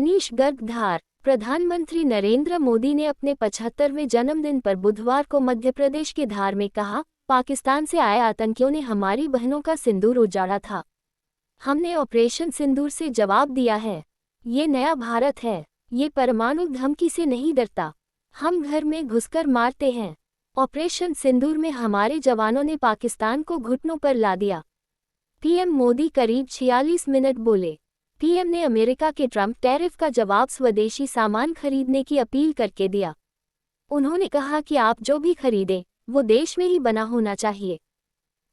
मनीष गर्ग धार। प्रधानमंत्री नरेंद्र मोदी ने अपने 75वें जन्मदिन पर बुधवार को मध्य प्रदेश के धार में कहा, पाकिस्तान से आए आतंकियों ने हमारी बहनों का सिंदूर उजाड़ा था। हमने ऑपरेशन सिंदूर से जवाब दिया है। ये नया भारत है। ये परमाणु धमकी से नहीं डरता। हम घर में घुसकर मारते हैं। ऑपरेशन सिंदूर में हमारे जवानों ने पाकिस्तान को घुटनों पर ला दिया। पीएम मोदी करीब 46 मिनट बोले। पीएम ने अमेरिका के ट्रंप टैरिफ का जवाब स्वदेशी सामान खरीदने की अपील करके दिया। उन्होंने कहा कि आप जो भी खरीदें, वो देश में ही बना होना चाहिए।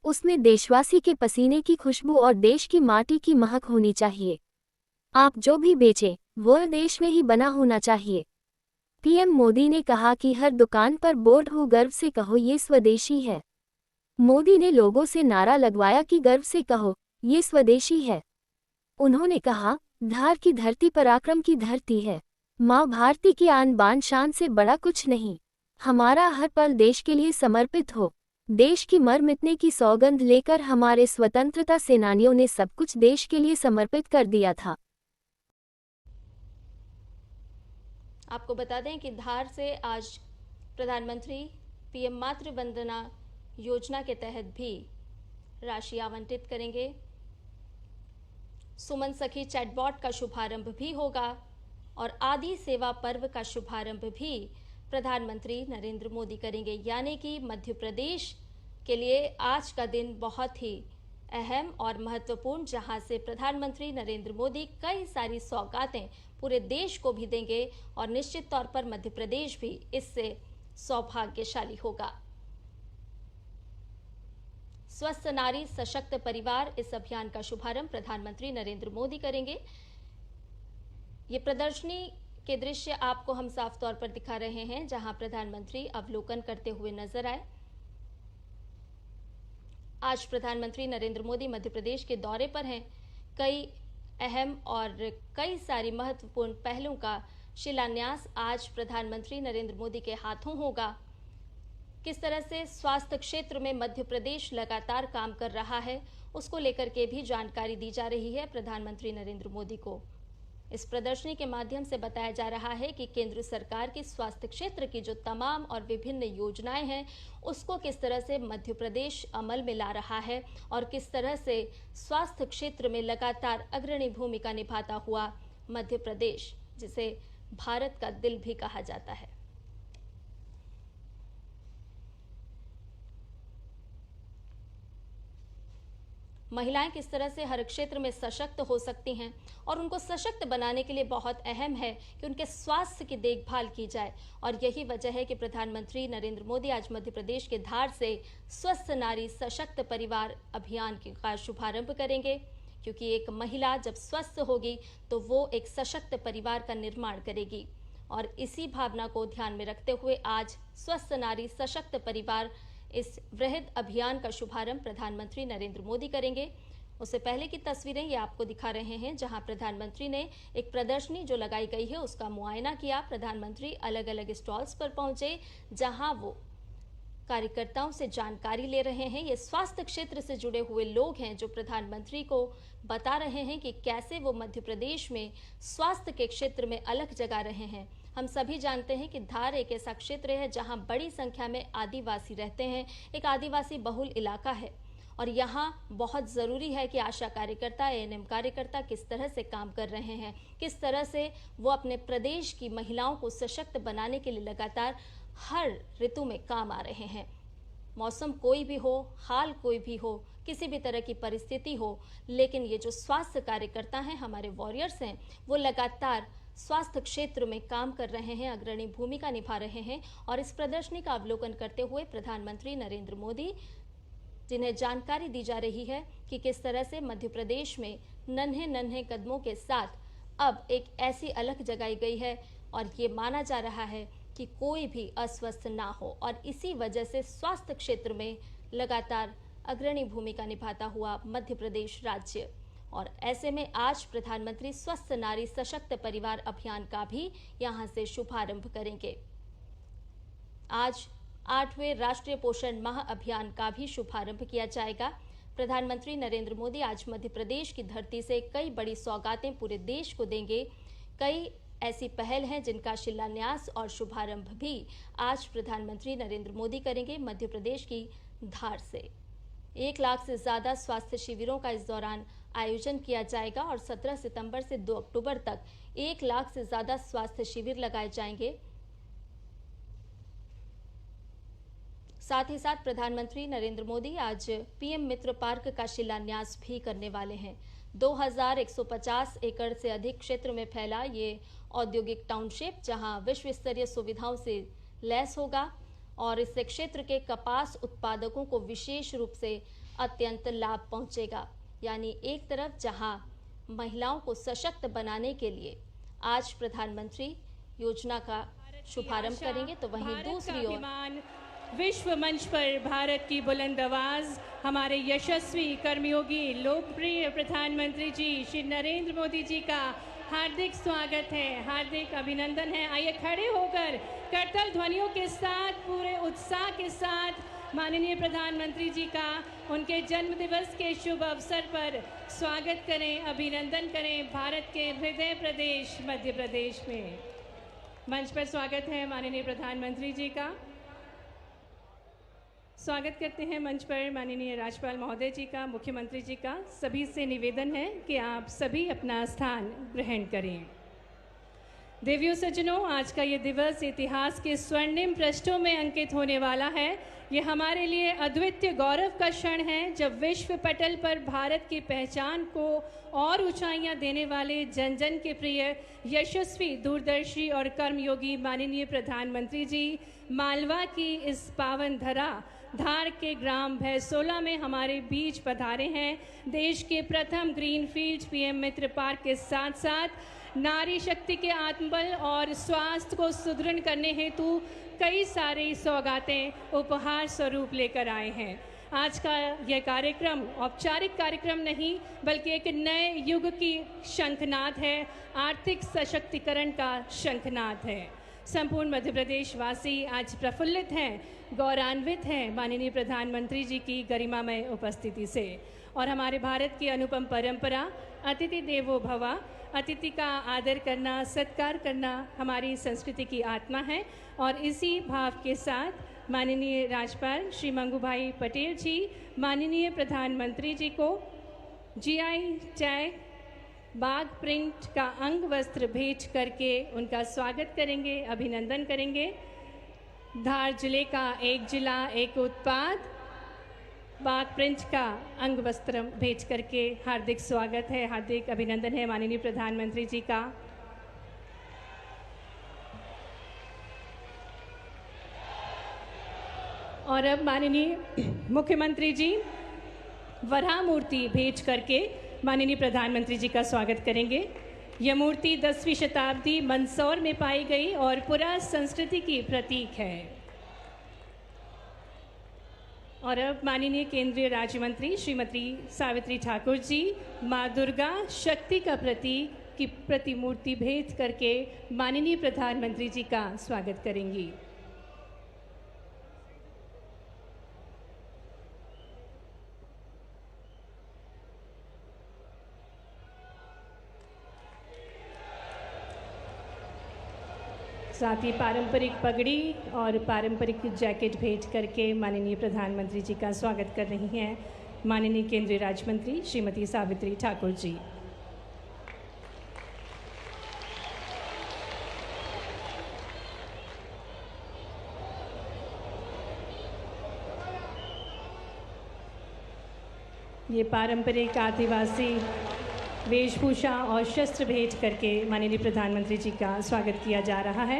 उसमें देशवासी के पसीने की खुशबू और देश की माटी की महक होनी चाहिए। आप जो भी बेचें, वो देश में ही बना होना चाहिए। पीएम मोदी ने कहा कि हर दुकान पर बोर्ड हो, गर्व से कहो ये स्वदेशी है। मोदी ने लोगों से नारा लगवाया कि गर्व से कहो, ये स्वदेशी है। उन्होंने कहा, धार की धरती पराक्रम की धरती है। माँ भारती की आन बान शान से बड़ा कुछ नहीं। हमारा हर पल देश के लिए समर्पित हो। देश की मर मिटने की सौगंध लेकर हमारे स्वतंत्रता सेनानियों ने सब कुछ देश के लिए समर्पित कर दिया था। आपको बता दें कि धार से आज प्रधानमंत्री पीएम मातृ वंदना योजना के तहत भी राशि आवंटित करेंगे। सुमन सखी चैटबॉट का शुभारंभ भी होगा और आदि सेवा पर्व का शुभारंभ भी प्रधानमंत्री नरेंद्र मोदी करेंगे। यानी कि मध्य प्रदेश के लिए आज का दिन बहुत ही अहम और महत्वपूर्ण, जहां से प्रधानमंत्री नरेंद्र मोदी कई सारी सौगातें पूरे देश को भी देंगे और निश्चित तौर पर मध्य प्रदेश भी इससे सौभाग्यशाली होगा। स्वस्थ नारी सशक्त परिवार, इस अभियान का शुभारंभ प्रधानमंत्री नरेंद्र मोदी करेंगे। ये प्रदर्शनी के दृश्य आपको हम साफ तौर पर दिखा रहे हैं, जहां प्रधानमंत्री अवलोकन करते हुए नजर आए। आज प्रधानमंत्री नरेंद्र मोदी मध्य प्रदेश के दौरे पर हैं। कई अहम और कई सारी महत्वपूर्ण पहलों का शिलान्यास आज प्रधानमंत्री नरेंद्र मोदी के हाथों होगा। किस तरह से स्वास्थ्य क्षेत्र में मध्य प्रदेश लगातार काम कर रहा है, उसको लेकर के भी जानकारी दी जा रही है प्रधानमंत्री नरेंद्र मोदी को। इस प्रदर्शनी के माध्यम से बताया जा रहा है कि केंद्र सरकार की स्वास्थ्य क्षेत्र की जो तमाम और विभिन्न योजनाएं हैं, उसको किस तरह से मध्य प्रदेश अमल में ला रहा है और किस तरह से स्वास्थ्य क्षेत्र में लगातार अग्रणी भूमिका निभाता हुआ मध्य प्रदेश, जिसे भारत का दिल भी कहा जाता है। महिलाएं किस तरह से हर क्षेत्र में सशक्त हो सकती हैं और उनको सशक्त बनाने के लिए बहुत अहम है कि उनके स्वास्थ्य की देखभाल की जाए। और यही वजह है कि प्रधानमंत्री नरेंद्र मोदी आज मध्य प्रदेश के धार से स्वस्थ नारी सशक्त परिवार अभियान का शुभारंभ करेंगे, क्योंकि एक महिला जब स्वस्थ होगी तो वो एक सशक्त परिवार का निर्माण करेगी। और इसी भावना को ध्यान में रखते हुए आज स्वस्थ नारी सशक्त परिवार इस वृहद अभियान का शुभारंभ प्रधानमंत्री नरेंद्र मोदी करेंगे। उससे पहले की तस्वीरें ये आपको दिखा रहे हैं, जहां प्रधानमंत्री ने एक प्रदर्शनी जो लगाई गई है उसका मुआयना किया। प्रधानमंत्री अलग अलग स्टॉल्स पर पहुंचे, जहां वो कार्यकर्ताओं से जानकारी ले रहे हैं। ये स्वास्थ्य क्षेत्र से जुड़े हुए लोग हैं जो प्रधानमंत्री को बता रहे हैं कि कैसे वो मध्य प्रदेश में स्वास्थ्य के क्षेत्र में अलग जगा रहे हैं। हम सभी जानते हैं कि धार एक ऐसा क्षेत्र है जहां बड़ी संख्या में आदिवासी रहते हैं, एक आदिवासी बहुल इलाका है और यहाँ बहुत ज़रूरी है कि आशा कार्यकर्ता, एएनएम कार्यकर्ता किस तरह से काम कर रहे हैं, किस तरह से वो अपने प्रदेश की महिलाओं को सशक्त बनाने के लिए लगातार हर ऋतु में काम आ रहे हैं। मौसम कोई भी हो, हाल कोई भी हो, किसी भी तरह की परिस्थिति हो, लेकिन ये जो स्वास्थ्य कार्यकर्ता हैं, हमारे वॉरियर्स हैं, वो लगातार स्वास्थ्य क्षेत्र में काम कर रहे हैं, अग्रणी भूमिका निभा रहे हैं। और इस प्रदर्शनी का अवलोकन करते हुए प्रधानमंत्री नरेंद्र मोदी, जिन्हें जानकारी दी जा रही है कि किस तरह से मध्य प्रदेश में नन्हे नन्हे कदमों के साथ अब एक ऐसी अलख जगाई गई है और ये माना जा रहा है कि कोई भी अस्वस्थ ना हो, और इसी वजह से स्वास्थ्य क्षेत्र में लगातार अग्रणी भूमिका निभाता हुआ मध्य प्रदेश राज्य। और ऐसे में आज प्रधानमंत्री स्वस्थ नारी सशक्त परिवार अभियान का भी यहां से शुभारंभ करेंगे। आज 8वें राष्ट्रीय पोषण माह अभियान का भी शुभारंभ किया जाएगा। प्रधानमंत्री नरेंद्र मोदी आज मध्य प्रदेश की धरती से कई बड़ी सौगातें पूरे देश को देंगे, कई ऐसी पहल हैं जिनका शिलान्यास और शुभारंभ भी आज प्रधानमंत्री नरेंद्र मोदी करेंगे। मध्य प्रदेश की धार से 1 लाख से ज्यादा स्वास्थ्य शिविरों का इस दौरान आयोजन किया जाएगा और 17 सितंबर से 2 अक्टूबर तक 1 लाख से ज्यादा स्वास्थ्य शिविर लगाए जाएंगे। साथ ही साथ प्रधानमंत्री नरेंद्र मोदी आज पीएम मित्र पार्क का शिलान्यास भी करने वाले हैं। 2150 एकड़ से अधिक क्षेत्र में फैला ये औद्योगिक टाउनशिप जहां विश्व स्तरीय सुविधाओं से लैस होगा और इससे क्षेत्र के कपास उत्पादकों को विशेष रूप से अत्यंत लाभ पहुंचेगा। यानी एक तरफ जहां महिलाओं को सशक्त बनाने के लिए आज प्रधानमंत्री योजना का शुभारंभ करेंगे, तो वहीं दूसरी ओर विश्व मंच पर भारत की बुलंद आवाज हमारे यशस्वी कर्मयोगी लोकप्रिय प्रधानमंत्री जी श्री नरेंद्र मोदी जी का हार्दिक स्वागत है, हार्दिक अभिनंदन है। आइए खड़े होकर करतल ध्वनियों के साथ पूरे उत्साह के साथ माननीय प्रधानमंत्री जी का उनके जन्म दिवस के शुभ अवसर पर स्वागत करें, अभिनंदन करें भारत के हृदय प्रदेश मध्य प्रदेश में। मंच पर स्वागत है माननीय प्रधानमंत्री जी का। स्वागत करते हैं मंच पर माननीय राज्यपाल महोदय जी का, मुख्यमंत्री जी का। सभी से निवेदन है कि आप सभी अपना स्थान ग्रहण करें। देवियों सज्जनों, आज का ये दिवस इतिहास के स्वर्णिम पृष्ठों में अंकित होने वाला है। ये हमारे लिए अद्वितीय गौरव का क्षण है जब विश्व पटल पर भारत की पहचान को और ऊंचाइयां देने वाले जन जन के प्रिय यशस्वी दूरदर्शी और कर्मयोगी माननीय प्रधानमंत्री जी मालवा की इस पावन धरा धार के ग्राम भैसोला में हमारे बीच पधारे हैं। देश के प्रथम ग्रीनफील्ड पीएम मित्र पार्क के साथ साथ नारी शक्ति के आत्मबल और स्वास्थ्य को सुदृढ़ करने हेतु कई सारी सौगातें उपहार स्वरूप लेकर आए हैं। आज का यह कार्यक्रम औपचारिक कार्यक्रम नहीं बल्कि एक नए युग की शंखनाद है, आर्थिक सशक्तिकरण का शंखनाद है। संपूर्ण मध्य प्रदेश वासी आज प्रफुल्लित हैं, गौरवान्वित हैं माननीय प्रधानमंत्री जी की गरिमामय उपस्थिति से। और हमारे भारत की अनुपम परंपरा अतिथि देवो भव, अतिथि का आदर करना, सत्कार करना हमारी संस्कृति की आत्मा है। और इसी भाव के साथ माननीय राज्यपाल श्री मंगूभाई पटेल जी माननीय प्रधानमंत्री जी को जीआई टैग बाघ प्रिंट का अंग वस्त्र भेंट करके उनका स्वागत करेंगे, अभिनंदन करेंगे। धार जिले का एक जिला एक उत्पाद बाघ प्रिंट का अंग वस्त्र भेंट करके हार्दिक स्वागत है, हार्दिक अभिनंदन है माननीय प्रधानमंत्री जी का। और अब माननीय मुख्यमंत्री जी वराह मूर्ति भेंट करके माननीय प्रधानमंत्री जी का स्वागत करेंगे। यह मूर्ति 10वीं शताब्दी मंदसौर में पाई गई और पुरा संस्कृति की प्रतीक है। और अब माननीय केंद्रीय राज्य मंत्री श्रीमती सावित्री ठाकुर जी माँ दुर्गा शक्ति का प्रतीक की प्रतिमूर्ति भेंट करके माननीय प्रधानमंत्री जी का स्वागत करेंगी। साथ ही पारंपरिक पगड़ी और पारंपरिक जैकेट भेंट करके माननीय प्रधानमंत्री जी का स्वागत कर रही हैं माननीय केंद्रीय राज्य मंत्री श्रीमती सावित्री ठाकुर जी। ये पारंपरिक आदिवासी वेशभूषा और शस्त्र भेंट करके माननीय प्रधानमंत्री जी का स्वागत किया जा रहा है।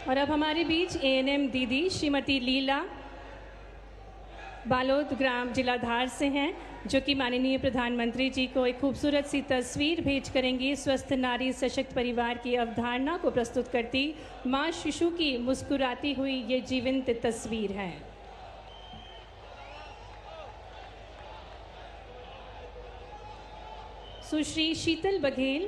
और अब हमारे बीच एएनएम दीदी श्रीमती लीला बालोद ग्राम जिला धार से हैं, जो कि माननीय प्रधानमंत्री जी को एक खूबसूरत सी तस्वीर भेंट करेंगी। स्वस्थ नारी सशक्त परिवार की अवधारणा को प्रस्तुत करती माँ शिशु की मुस्कुराती हुई ये जीवंत तस्वीर है। सुश्री शीतल बघेल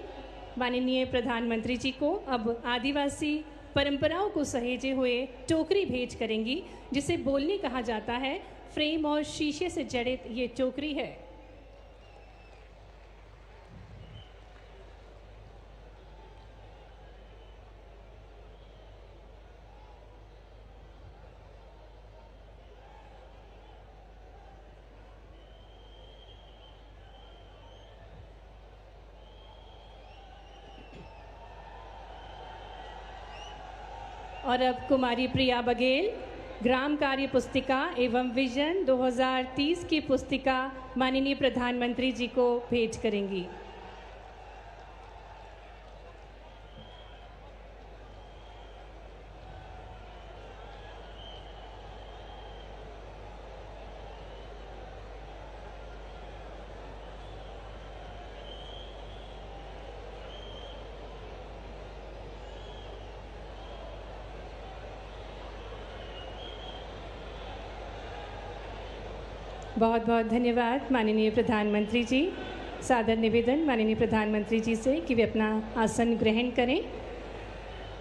माननीय प्रधानमंत्री जी को अब आदिवासी परंपराओं को सहेजे हुए टोकरी भेंट करेंगी, जिसे बोलनी कहा जाता है। फ्रेम और शीशे से जड़ित ये टोकरी है। और अब कुमारी प्रिया बघेल ग्राम कार्य पुस्तिका एवं विजन 2030 की पुस्तिका माननीय प्रधानमंत्री जी को भेंट करेंगी। बहुत बहुत धन्यवाद माननीय प्रधानमंत्री जी। सादर निवेदन माननीय प्रधानमंत्री जी से कि वे अपना आसन ग्रहण करें।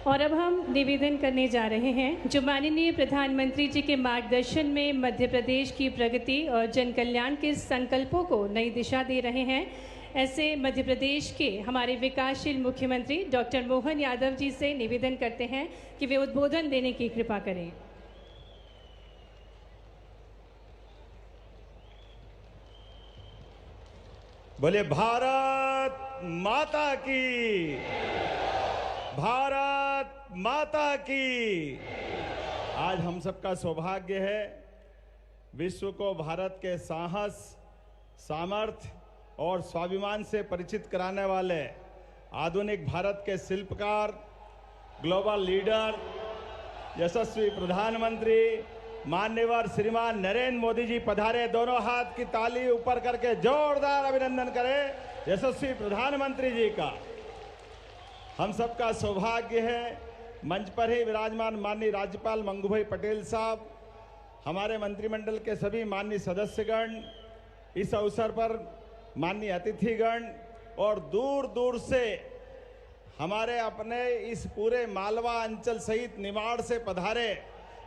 और अब हम निवेदन करने जा रहे हैं जो माननीय प्रधानमंत्री जी के मार्गदर्शन में मध्य प्रदेश की प्रगति और जन कल्याण के संकल्पों को नई दिशा दे रहे हैं। ऐसे मध्य प्रदेश के हमारे विकासशील मुख्यमंत्री डॉक्टर मोहन यादव जी से निवेदन करते हैं कि वे उद्बोधन देने की कृपा करें। बोले भारत माता की, भारत माता की। आज हम सबका सौभाग्य है विश्व को भारत के साहस, सामर्थ्य और स्वाभिमान से परिचित कराने वाले आधुनिक भारत के शिल्पकार, ग्लोबल लीडर, यशस्वी प्रधानमंत्री मान्यवर श्रीमान नरेंद्र मोदी जी पधारे। दोनों हाथ की ताली ऊपर करके जोरदार अभिनंदन करें यशस्वी प्रधानमंत्री जी का। हम सबका सौभाग्य है मंच पर ही विराजमान माननीय राज्यपाल मंगूभाई पटेल साहब, हमारे मंत्रिमंडल के सभी माननीय सदस्यगण, इस अवसर पर माननीय अतिथिगण और दूर दूर से हमारे अपने इस पूरे मालवा अंचल सहित निमाड़ से पधारे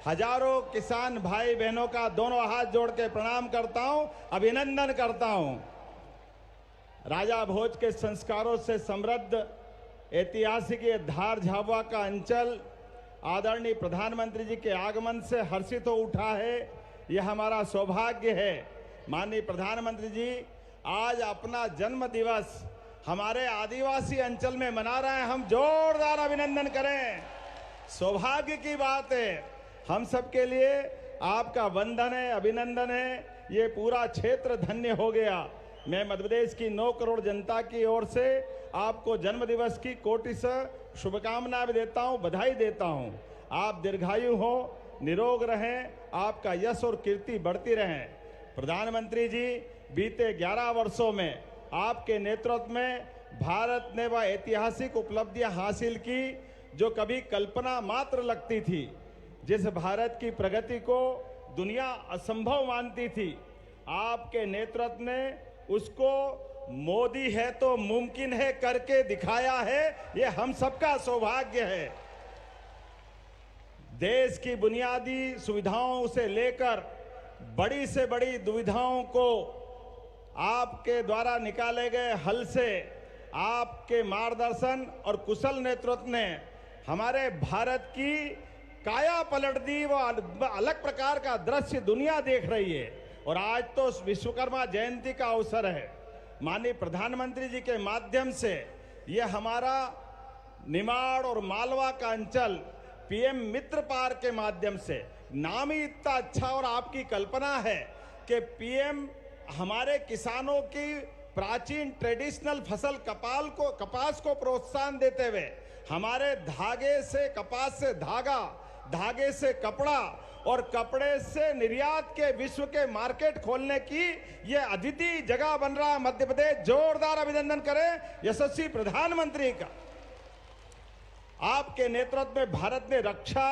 हजारों किसान भाई बहनों का दोनों हाथ जोड़ के प्रणाम करता हूं, अभिनंदन करता हूं। राजा भोज के संस्कारों से समृद्ध ऐतिहासिक ये धार झाबुआ का अंचल आदरणीय प्रधानमंत्री जी के आगमन से हर्षित हो उठा है। यह हमारा सौभाग्य है। माननीय प्रधानमंत्री जी आज अपना जन्म दिवस हमारे आदिवासी अंचल में मना रहे हैं। हम जोरदार अभिनंदन करें। सौभाग्य की बात है। हम सबके लिए आपका वंदन है, अभिनंदन है। ये पूरा क्षेत्र धन्य हो गया। मैं मध्य प्रदेश की 9 करोड़ जनता की ओर से आपको जन्म दिवस की कोटि से शुभकामनाएं देता हूं, बधाई देता हूं। आप दीर्घायु हो, निरोग रहें, आपका यश और कीर्ति बढ़ती रहें। प्रधानमंत्री जी बीते 11 वर्षों में आपके नेतृत्व में भारत ने वह ऐतिहासिक उपलब्धियां हासिल की जो कभी कल्पना मात्र लगती थी। जिस भारत की प्रगति को दुनिया असंभव मानती थी, आपके नेतृत्व ने उसको मोदी है तो मुमकिन है करके दिखाया है। ये हम सबका सौभाग्य है। देश की बुनियादी सुविधाओं से लेकर बड़ी से बड़ी दुविधाओं को आपके द्वारा निकाले गए हल से, आपके मार्गदर्शन और कुशल नेतृत्व ने हमारे भारत की काया पलट दी। वो अलग प्रकार का दृश्य दुनिया देख रही है। और आज तो विश्वकर्मा जयंती का अवसर है। माननीय प्रधानमंत्री जी के माध्यम से ये हमारा निमाड़ और मालवा का अंचल पीएम मित्र पार्क के माध्यम से, नाम ही इतना अच्छा और आपकी कल्पना है कि पीएम हमारे किसानों की प्राचीन ट्रेडिशनल फसल कपास को प्रोत्साहन देते हुए हमारे धागे से, कपास से धागा, धागे से कपड़ा और कपड़े से निर्यात के विश्व के मार्केट खोलने की यह अद्वितीय जगह बन रहा है मध्य प्रदेश। जोरदार अभिनंदन करें यशस्वी प्रधानमंत्री का। आपके नेतृत्व में भारत ने रक्षा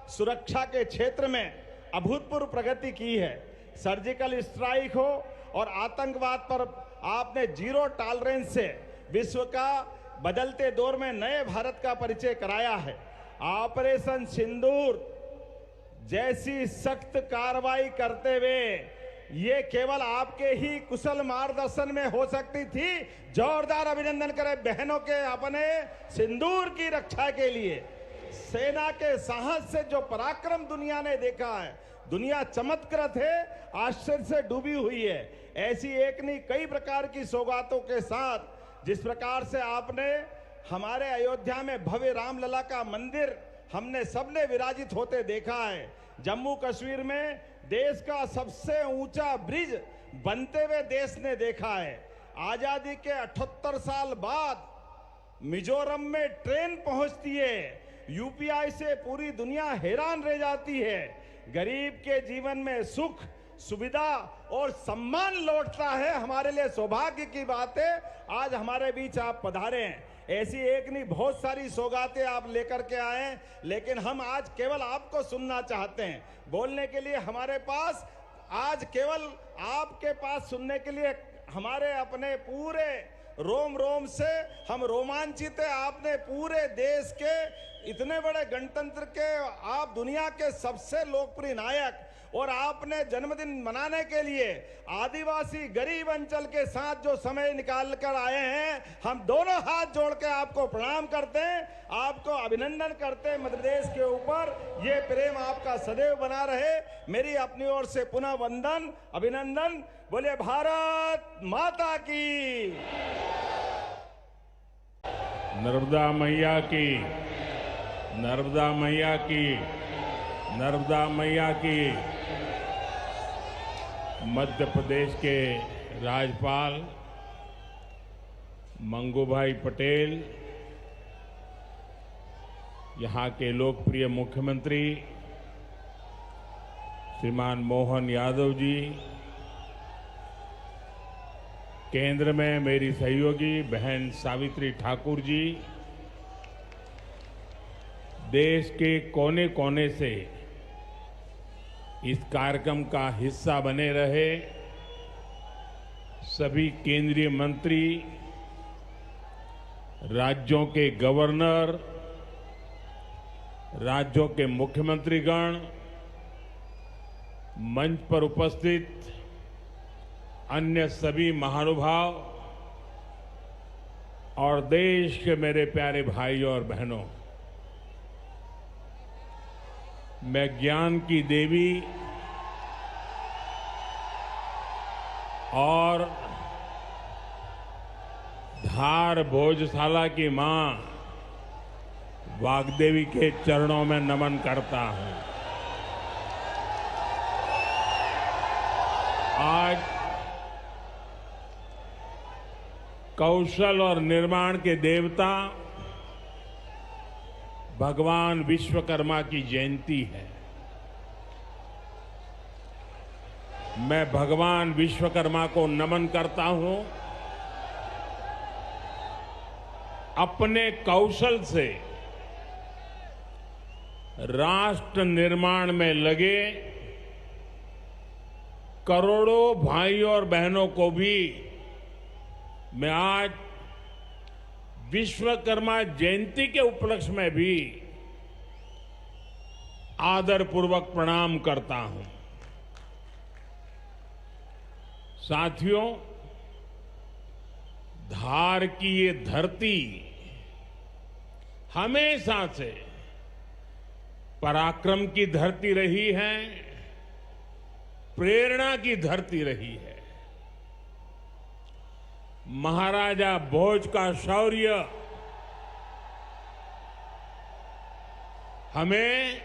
सुरक्षा के क्षेत्र में अभूतपूर्व प्रगति की है। सर्जिकल स्ट्राइक हो और आतंकवाद पर आपने जीरो टॉलरेंस से विश्व का बदलते दौर में नए भारत का परिचय कराया है। ऑपरेशन सिंदूर जैसी सख्त कार्रवाई करते हुए ये केवल आपके ही कुशल मार्गदर्शन में हो सकती थी। जोरदार अभिनंदन करें बहनों के अपने सिंदूर की रक्षा के लिए। सेना के साहस से जो पराक्रम दुनिया ने देखा है, दुनिया चमत्कृत है, आश्चर्य से डूबी हुई है। ऐसी एक नहीं कई प्रकार की सौगातों के साथ जिस प्रकार से आपने हमारे अयोध्या में भव्य रामलला का मंदिर हमने सबने विराजित होते देखा है। जम्मू कश्मीर में देश का सबसे ऊंचा ब्रिज बनते हुए देश ने देखा है। आजादी के 78 साल बाद मिजोरम में ट्रेन पहुंचती है। यूपीआई से पूरी दुनिया हैरान रह जाती है। गरीब के जीवन में सुख, सुविधा और सम्मान लौटता है। हमारे लिए सौभाग्य की बात है आज हमारे बीच आप पधारे हैं। ऐसी एक नहीं बहुत सारी सौगातें आप लेकर के आए हैं, लेकिन हम आज केवल आपको सुनना चाहते हैं। बोलने के लिए हमारे पास आज केवल आपके पास सुनने के लिए हमारे अपने पूरे रोम रोम से हम रोमांचित है। आपने पूरे देश के इतने बड़े गणतंत्र के आप दुनिया के सबसे लोकप्रिय नायक और आपने जन्मदिन मनाने के लिए आदिवासी गरीब अंचल के साथ जो समय निकाल कर आए हैं, हम दोनों हाथ जोड़ के आपको प्रणाम करते हैं, आपको अभिनंदन करते हैं। मध्य प्रदेश के ऊपर ये प्रेम आपका सदैव बना रहे। मेरी अपनी ओर से पुनः वंदन, अभिनंदन। बोले भारत माता की। नर्मदा मैया की, नर्मदा मैया की, नर्मदा मैया की। मध्य प्रदेश के राज्यपाल मंगूभाई पटेल, यहाँ के लोकप्रिय मुख्यमंत्री श्रीमान मोहन यादव जी, केंद्र में मेरी सहयोगी बहन सावित्री ठाकुर जी, देश के कोने कोने से इस कार्यक्रम का हिस्सा बने रहे सभी केंद्रीय मंत्री, राज्यों के गवर्नर, राज्यों के मुख्यमंत्रीगण, मंच पर उपस्थित अन्य सभी महानुभाव और देश के मेरे प्यारे भाइयों और बहनों, मैं ज्ञान की देवी और धार भोजशाला की मां वाग्देवी के चरणों में नमन करता हूं। आज कौशल और निर्माण के देवता भगवान विश्वकर्मा की जयंती है। मैं भगवान विश्वकर्मा को नमन करता हूं। अपने कौशल से राष्ट्र निर्माण में लगे करोड़ों भाइयों और बहनों को भी मैं आज विश्वकर्मा जयंती के उपलक्ष्य में भी आदरपूर्वक प्रणाम करता हूं। साथियों, धार की ये धरती हमेशा से पराक्रम की धरती रही है, प्रेरणा की धरती रही है। महाराजा भोज का शौर्य हमें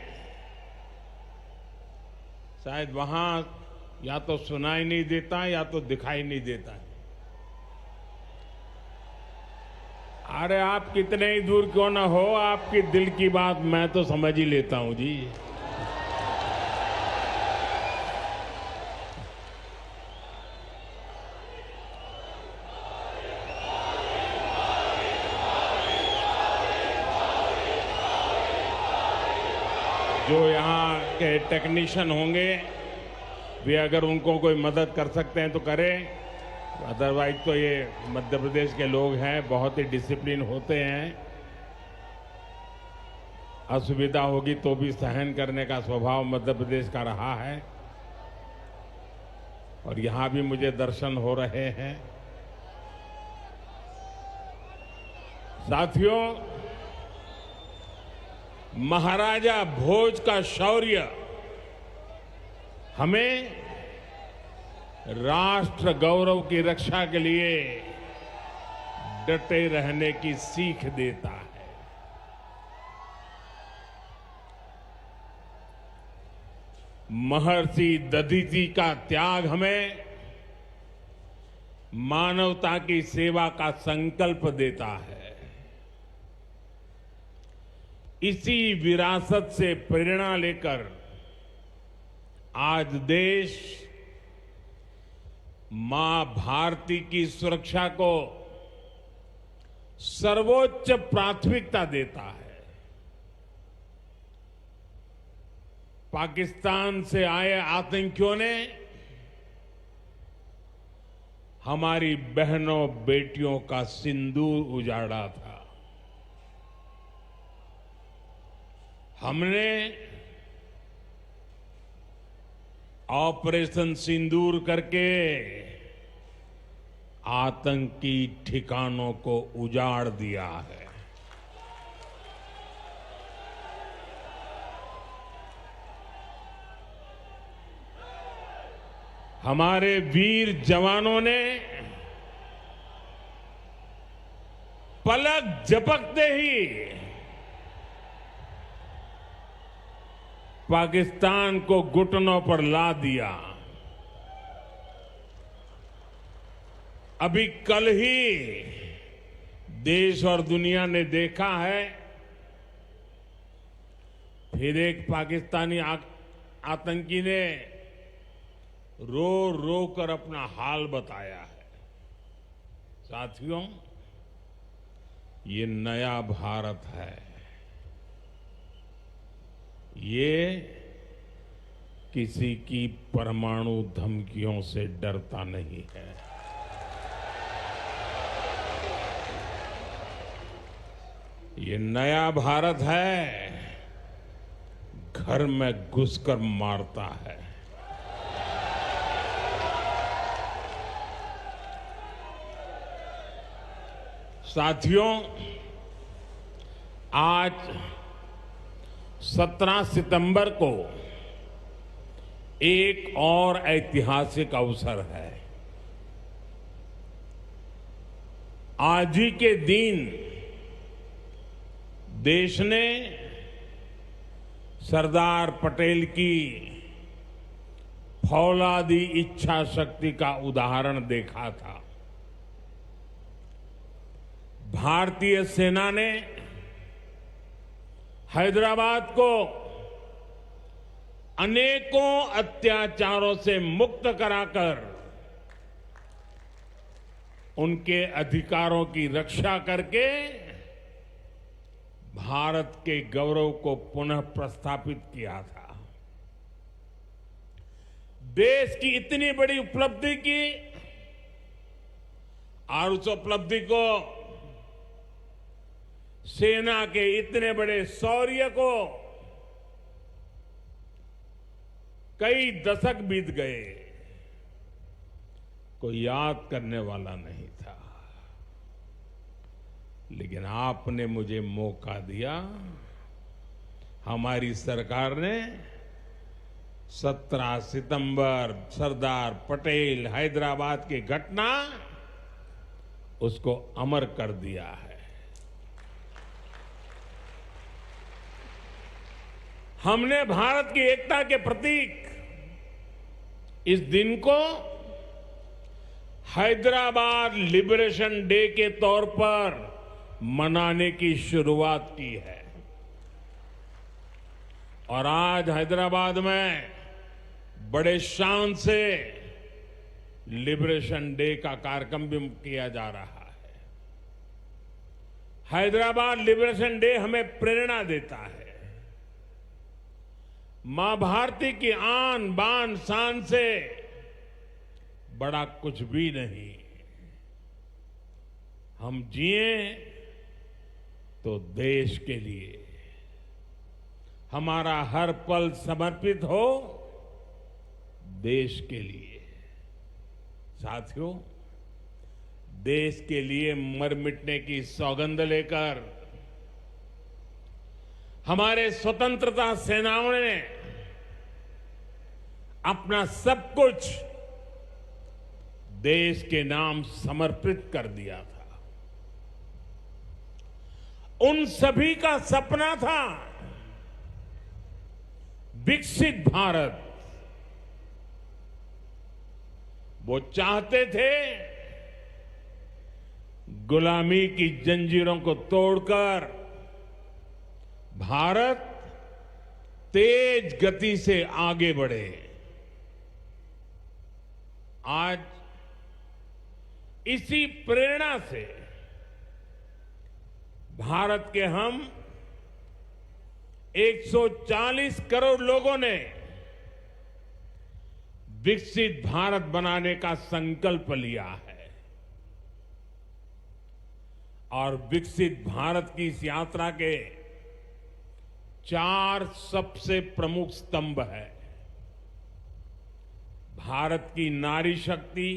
शायद वहां या तो सुनाई नहीं देता या तो दिखाई नहीं देता। अरे आप कितने ही दूर क्यों ना हो, आपकी दिल की बात मैं तो समझ ही लेता हूं जी। जो यहाँ के टेक्नीशियन होंगे वे अगर उनको कोई मदद कर सकते हैं तो करें, अदरवाइज तो ये मध्य प्रदेश के लोग हैं, बहुत ही डिसिप्लिन होते हैं। असुविधा होगी तो भी सहन करने का स्वभाव मध्य प्रदेश का रहा है और यहां भी मुझे दर्शन हो रहे हैं। साथियों, महाराजा भोज का शौर्य हमें राष्ट्र गौरव की रक्षा के लिए डटे रहने की सीख देता है। महर्षि दधीचि का त्याग हमें मानवता की सेवा का संकल्प देता है। इसी विरासत से प्रेरणा लेकर आज देश मां भारती की सुरक्षा को सर्वोच्च प्राथमिकता देता है। पाकिस्तान से आए आतंकियों ने हमारी बहनों बेटियों का सिंदूर उजाड़ा था। हमने ऑपरेशन सिंदूर करके आतंकी ठिकानों को उजाड़ दिया है। हमारे वीर जवानों ने पलक झपकते ही पाकिस्तान को घुटनों पर ला दिया। अभी कल ही देश और दुनिया ने देखा है, फिर एक पाकिस्तानी आतंकी ने रो रो कर अपना हाल बताया है। साथियों, ये नया भारत है। ये किसी की परमाणु धमकियों से डरता नहीं है। ये नया भारत है, घर में घुसकर मारता है। साथियों, आज 17 सितंबर को एक और ऐतिहासिक अवसर है। आज ही के दिन देश ने सरदार पटेल की फौलादी इच्छा शक्ति का उदाहरण देखा था। भारतीय सेना ने हैदराबाद को अनेकों अत्याचारों से मुक्त कराकर उनके अधिकारों की रक्षा करके भारत के गौरव को पुनः प्रस्थापित किया था। देश की इतनी बड़ी उपलब्धि की और उस उपलब्धि को, सेना के इतने बड़े शौर्य को कई दशक बीत गए, कोई याद करने वाला नहीं था। लेकिन आपने मुझे मौका दिया। हमारी सरकार ने 17 सितंबर सरदार पटेल हैदराबाद की घटना, उसको अमर कर दिया है। हमने भारत की एकता के प्रतीक इस दिन को हैदराबाद लिबरेशन डे के तौर पर मनाने की शुरुआत की है। और आज हैदराबाद में बड़े शान से लिबरेशन डे का कार्यक्रम भी किया जा रहा है। हैदराबाद लिबरेशन डे हमें प्रेरणा देता है। मां भारती की आन बान शान से बड़ा कुछ भी नहीं। हम जिए तो देश के लिए, हमारा हर पल समर्पित हो देश के लिए। साथियों, देश के लिए मर मिटने की सौगंध लेकर हमारे स्वतंत्रता सेनानियों ने अपना सब कुछ देश के नाम समर्पित कर दिया था। उन सभी का सपना था विकसित भारत। वो चाहते थे गुलामी की जंजीरों को तोड़कर भारत तेज गति से आगे बढ़े। आज इसी प्रेरणा से भारत के हम 140 करोड़ लोगों ने विकसित भारत बनाने का संकल्प लिया है। और विकसित भारत की इस यात्रा के 4 सबसे प्रमुख स्तंभ है। भारत की नारी शक्ति,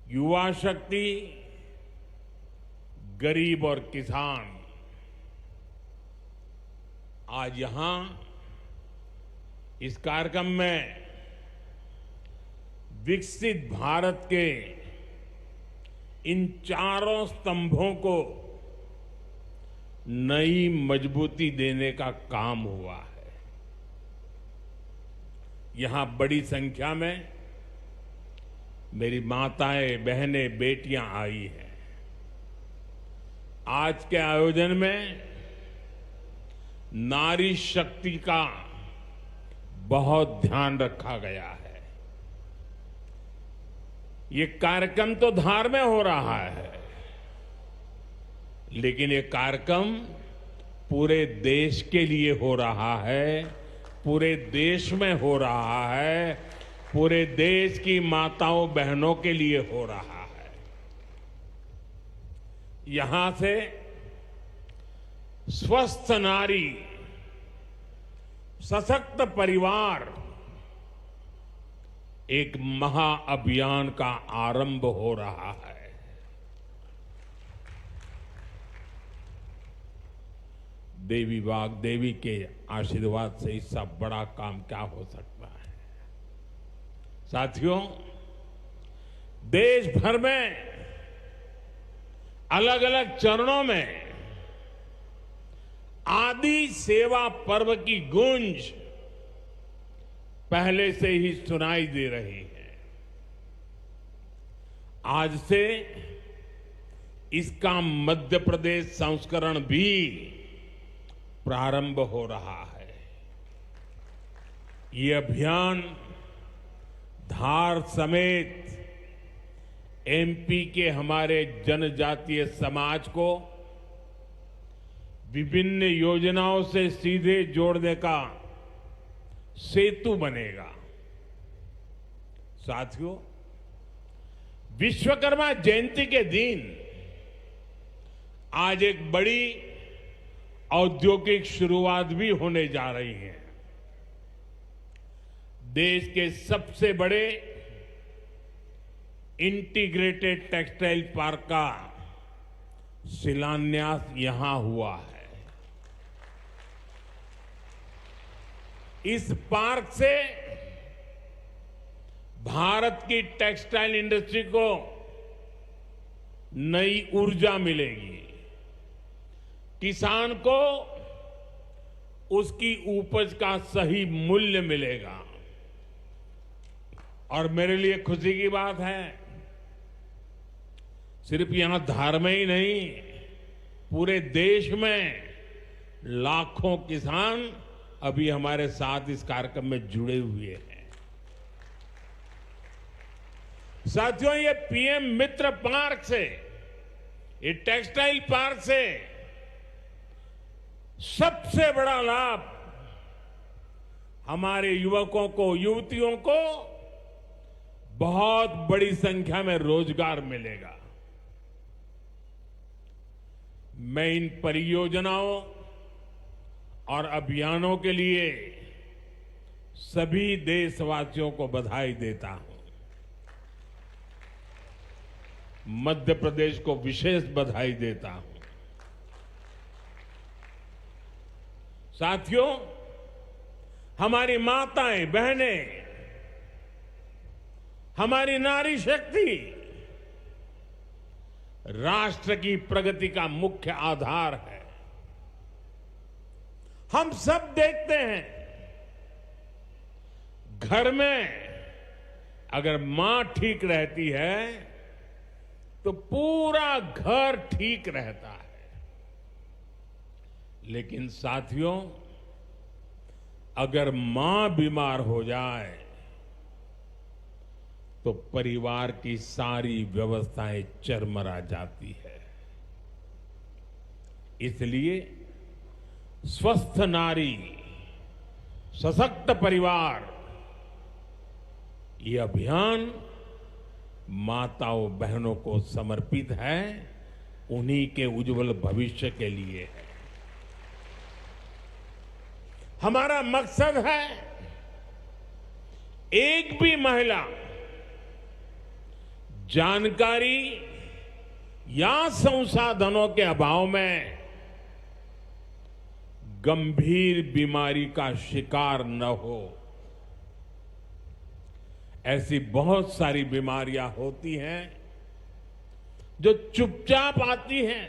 युवा शक्ति, गरीब और किसान। आज यहां इस कार्यक्रम में विकसित भारत के इन चारों स्तंभों को नई मजबूती देने का काम हुआ है। यहां बड़ी संख्या में मेरी माताएं, बहनें, बेटियां आई हैं। आज के आयोजन में नारी शक्ति का बहुत ध्यान रखा गया है। ये कार्यक्रम तो धार में हो रहा है, लेकिन ये कार्यक्रम पूरे देश के लिए हो रहा है, पूरे देश में हो रहा है, पूरे देश की माताओं बहनों के लिए हो रहा है। यहां से स्वस्थ नारी, सशक्त परिवार एक महाअभियान का आरंभ हो रहा है। देवी वाग्देवी के आशीर्वाद से इससे बड़ा काम क्या हो सकता है। साथियों, देश भर में अलग अलग चरणों में आदि सेवा पर्व की गूंज पहले से ही सुनाई दे रही है। आज से इसका मध्य प्रदेश संस्करण भी प्रारंभ हो रहा है। ये अभियान धार समेत एमपी के हमारे जनजातीय समाज को विभिन्न योजनाओं से सीधे जोड़ने का सेतु बनेगा। साथियों, विश्वकर्मा जयंती के दिन आज एक बड़ी औद्योगिक शुरुआत भी होने जा रही है। देश के सबसे बड़े इंटीग्रेटेड टेक्सटाइल पार्क का शिलान्यास यहां हुआ है। इस पार्क से भारत की टेक्सटाइल इंडस्ट्री को नई ऊर्जा मिलेगी, किसान को उसकी उपज का सही मूल्य मिलेगा। और मेरे लिए खुशी की बात है, सिर्फ यहां धार में ही नहीं, पूरे देश में लाखों किसान अभी हमारे साथ इस कार्यक्रम में जुड़े हुए हैं। साथियों, ये पीएम मित्र पार्क से, ये टेक्सटाइल पार्क से सबसे बड़ा लाभ हमारे युवकों को, युवतियों को बहुत बड़ी संख्या में रोजगार मिलेगा। मैं इन परियोजनाओं और अभियानों के लिए सभी देशवासियों को बधाई देता हूं। मध्य प्रदेश को विशेष बधाई देता हूं। साथियों, हमारी माताएं, बहनें, हमारी नारी शक्ति राष्ट्र की प्रगति का मुख्य आधार है। हम सब देखते हैं, घर में अगर मां ठीक रहती है तो पूरा घर ठीक रहता है। लेकिन साथियों, अगर मां बीमार हो जाए तो परिवार की सारी व्यवस्थाएं चरमरा जाती है। इसलिए स्वस्थ नारी, सशक्त परिवार, ये अभियान माताओं बहनों को समर्पित है, उन्हीं के उज्जवल भविष्य के लिए है। हमारा मकसद है एक भी महिला जानकारी या संसाधनों के अभाव में गंभीर बीमारी का शिकार न हो। ऐसी बहुत सारी बीमारियां होती हैं जो चुपचाप आती हैं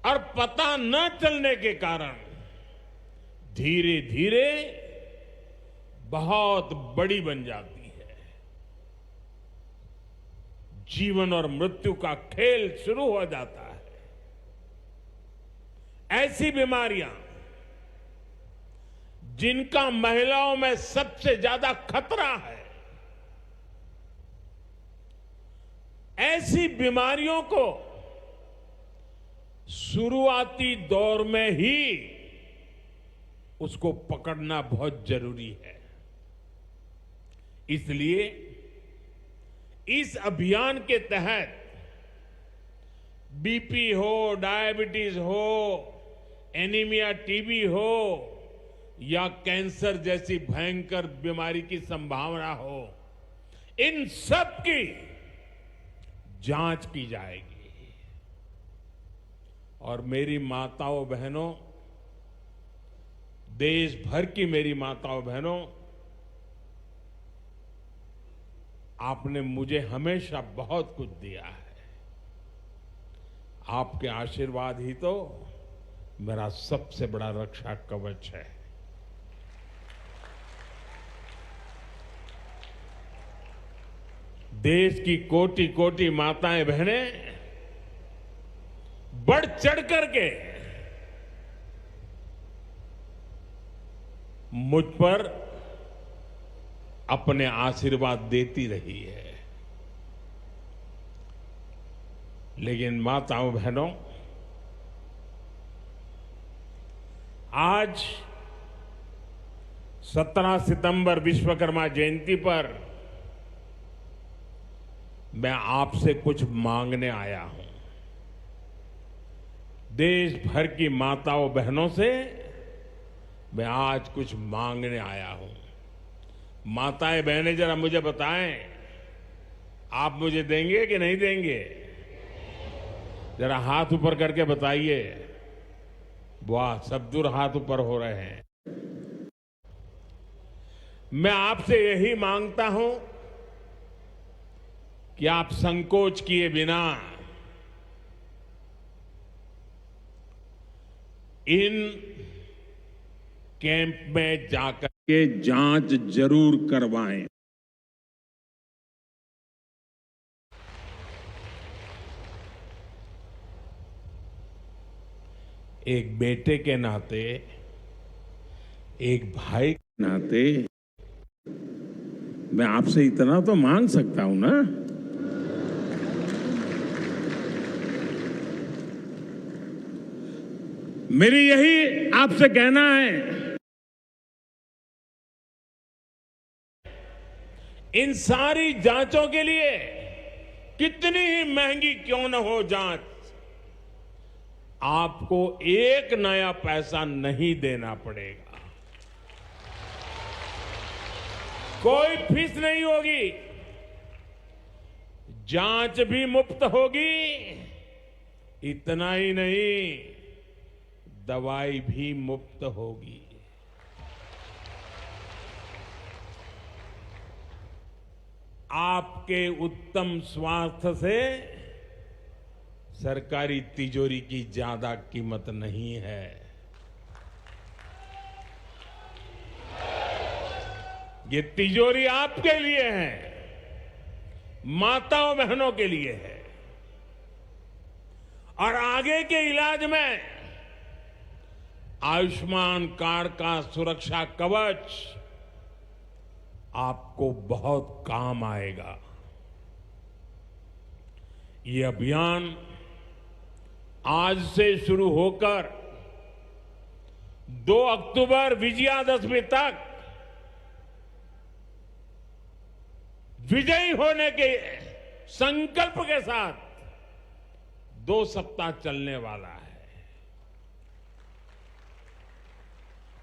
और पता न चलने के कारण धीरे धीरे बहुत बड़ी बन जाती है। जीवन और मृत्यु का खेल शुरू हो जाता है। ऐसी बीमारियां जिनका महिलाओं में सबसे ज्यादा खतरा है, ऐसी बीमारियों को शुरुआती दौर में ही उसको पकड़ना बहुत जरूरी है। इसलिए इस अभियान के तहत बीपी हो, डायबिटीज हो, एनीमिया, टीबी हो या कैंसर जैसी भयंकर बीमारी की संभावना हो, इन सब की जांच की जाएगी। और मेरी माताओं बहनों, देश भर की मेरी माताओं बहनों, आपने मुझे हमेशा बहुत कुछ दिया है। आपके आशीर्वाद ही तो मेरा सबसे बड़ा रक्षा कवच है। देश की कोटि कोटि माताएं बहनें बढ़ चढ़ करके मुझ पर अपने आशीर्वाद देती रही है। लेकिन माताओं बहनों, आज 17 सितंबर विश्वकर्मा जयंती पर मैं आपसे कुछ मांगने आया हूं। देश भर की माताओं बहनों से मैं आज कुछ मांगने आया हूं। माताएं बहनें, जरा मुझे बताएं, आप मुझे देंगे कि नहीं देंगे? जरा हाथ ऊपर करके बताइए। वाह, सब दूर हाथ ऊपर हो रहे हैं। मैं आपसे यही मांगता हूं कि आप संकोच किए बिना इन कैंप में जाकर के जांच जरूर करवाएं। एक बेटे के नाते, एक भाई के नाते मैं आपसे इतना तो मांग सकता हूं ना। मेरी यही आपसे कहना है। इन सारी जांचों के लिए कितनी ही महंगी क्यों न हो जांच, आपको एक नया पैसा नहीं देना पड़ेगा। कोई फीस नहीं होगी, जांच भी मुफ्त होगी, इतना ही नहीं, दवाई भी मुफ्त होगी। आपके उत्तम स्वास्थ्य से सरकारी तिजोरी की ज्यादा कीमत नहीं है। ये तिजोरी आपके लिए है, माताओं बहनों के लिए है, और आगे के इलाज में आयुष्मान कार्ड का सुरक्षा कवच आपको बहुत काम आएगा। ये अभियान आज से शुरू होकर 2 अक्टूबर विजयादशमी तक विजयी होने के संकल्प के साथ 2 सप्ताह चलने वाला है।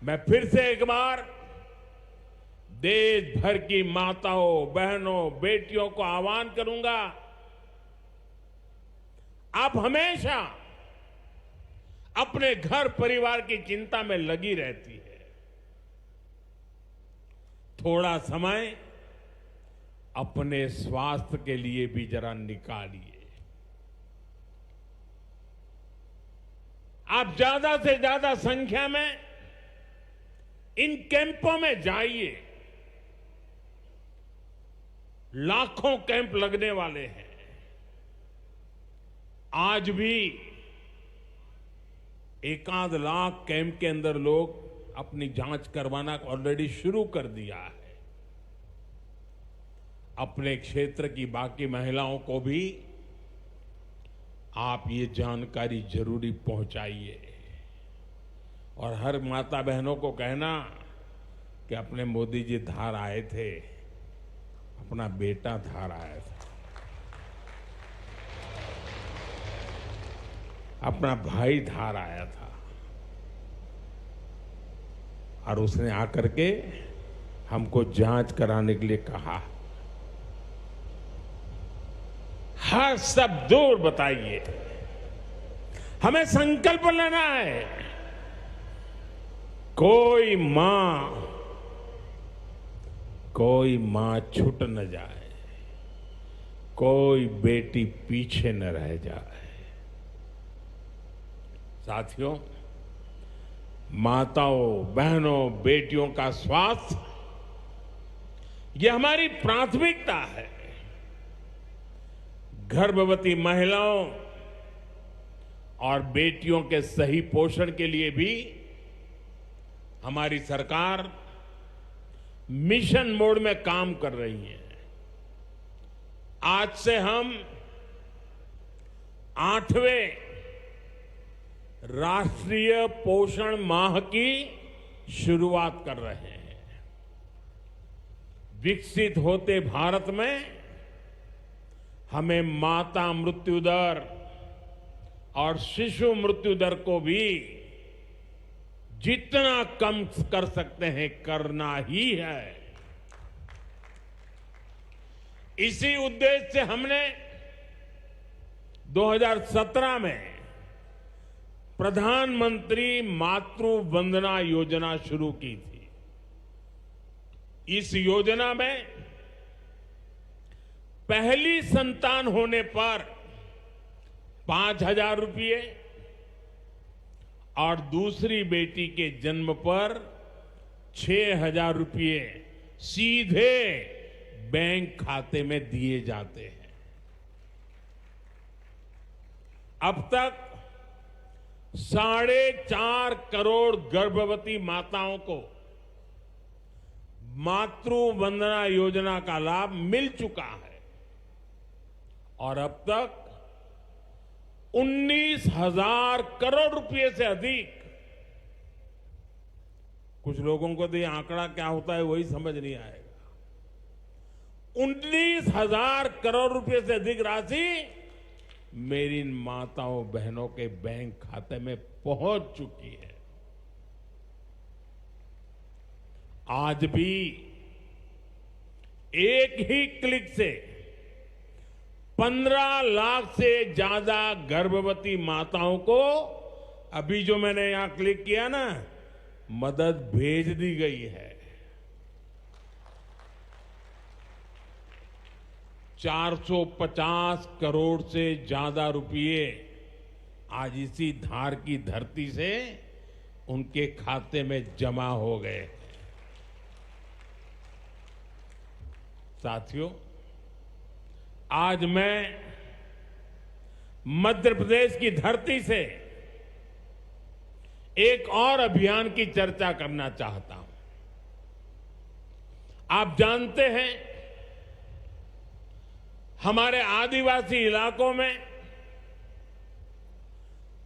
मैं फिर से एक बार देश भर की माताओं, बहनों, बेटियों को आह्वान करूंगा, आप हमेशा अपने घर परिवार की चिंता में लगी रहती है। थोड़ा समय अपने स्वास्थ्य के लिए भी जरा निकालिए। आप ज्यादा से ज्यादा संख्या में इन कैंपों में जाइए। लाखों कैंप लगने वाले हैं। आज भी 1 लाख कैंप के अंदर लोग अपनी जांच करवाना ऑलरेडी शुरू कर दिया है। अपने क्षेत्र की बाकी महिलाओं को भी आप ये जानकारी जरूरी पहुंचाइए, और हर माता बहनों को कहना कि अपने मोदी जी धार आए थे, अपना बेटा धार आया था, अपना भाई धार आया था, और उसने आकर के हमको जांच कराने के लिए कहा। हर सब दूर बताइए, हमें संकल्प लेना है। कोई मां छूट न जाए, कोई बेटी पीछे न रह जाए। साथियों, माताओं, बहनों, बेटियों का स्वास्थ्य ये हमारी प्राथमिकता है। गर्भवती महिलाओं और बेटियों के सही पोषण के लिए भी हमारी सरकार मिशन मोड में काम कर रही है। आज से हम 8वें राष्ट्रीय पोषण माह की शुरुआत कर रहे हैं। विकसित होते भारत में हमें माता मृत्यु दर और शिशु मृत्यु दर को भी जितना कम कर सकते हैं करना ही है। इसी उद्देश्य से हमने 2017 में प्रधानमंत्री मातृ वंदना योजना शुरू की थी। इस योजना में पहली संतान होने पर 5,000 रुपये और दूसरी बेटी के जन्म पर 6,000 रुपये सीधे बैंक खाते में दिए जाते हैं। अब तक 4.5 करोड़ गर्भवती माताओं को मातृ वंदना योजना का लाभ मिल चुका है, और अब तक 19,000 करोड़ रुपए से अधिक, कुछ लोगों को तो ये आंकड़ा क्या होता है वही समझ नहीं आएगा, 19,000 करोड़ रुपए से अधिक राशि मेरी इन माताओं बहनों के बैंक खाते में पहुंच चुकी है। आज भी एक ही क्लिक से 15 लाख से ज्यादा गर्भवती माताओं को अभी जो मैंने यहां क्लिक किया ना, मदद भेज दी गई है। 450 करोड़ से ज्यादा रुपये आज इसी धार की धरती से उनके खाते में जमा हो गए। साथियों, आज मैं मध्य प्रदेश की धरती से एक और अभियान की चर्चा करना चाहता हूं। आप जानते हैं, हमारे आदिवासी इलाकों में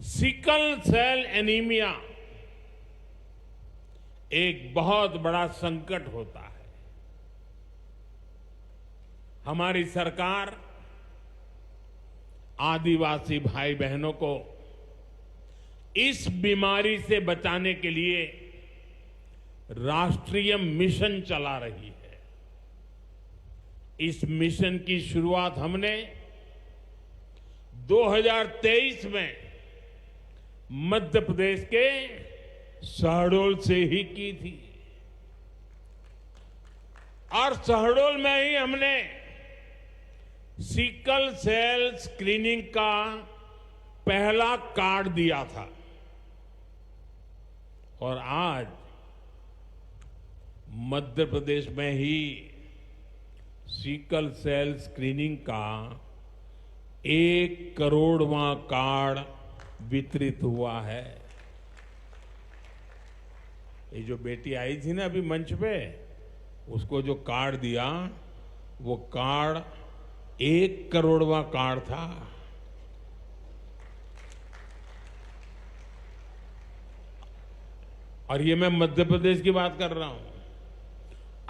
सिकल सेल एनीमिया एक बहुत बड़ा संकट होता है। हमारी सरकार आदिवासी भाई बहनों को इस बीमारी से बचाने के लिए राष्ट्रीय मिशन चला रही है। इस मिशन की शुरुआत हमने 2023 में मध्य प्रदेश के शहडोल से ही की थी और शहडोल में ही हमने सिकल सेल स्क्रीनिंग का पहला कार्ड दिया था और आज मध्य प्रदेश में ही सिकल सेल स्क्रीनिंग का 1 करोड़वां कार्ड वितरित हुआ है। ये जो बेटी आई थी ना अभी मंच पे, उसको जो कार्ड दिया वो कार्ड 1 करोड़वां कार्ड था। और ये मैं मध्य प्रदेश की बात कर रहा हूं।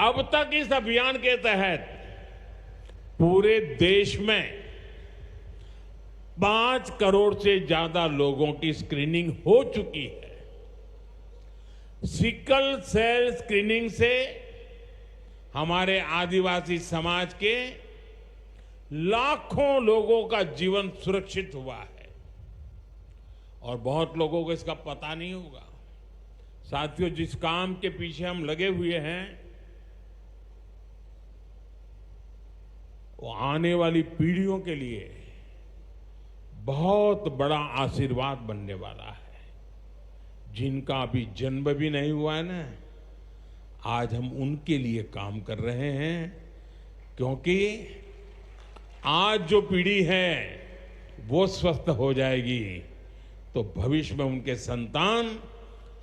अब तक इस अभियान के तहत पूरे देश में 5 करोड़ से ज्यादा लोगों की स्क्रीनिंग हो चुकी है। सिकल सेल स्क्रीनिंग से हमारे आदिवासी समाज के लाखों लोगों का जीवन सुरक्षित हुआ है और बहुत लोगों को इसका पता नहीं होगा। साथियों, जिस काम के पीछे हम लगे हुए हैं वो आने वाली पीढ़ियों के लिए बहुत बड़ा आशीर्वाद बनने वाला है। जिनका अभी जन्म भी नहीं हुआ है ना, आज हम उनके लिए काम कर रहे हैं, क्योंकि आज जो पीढ़ी है वो स्वस्थ हो जाएगी तो भविष्य में उनके संतान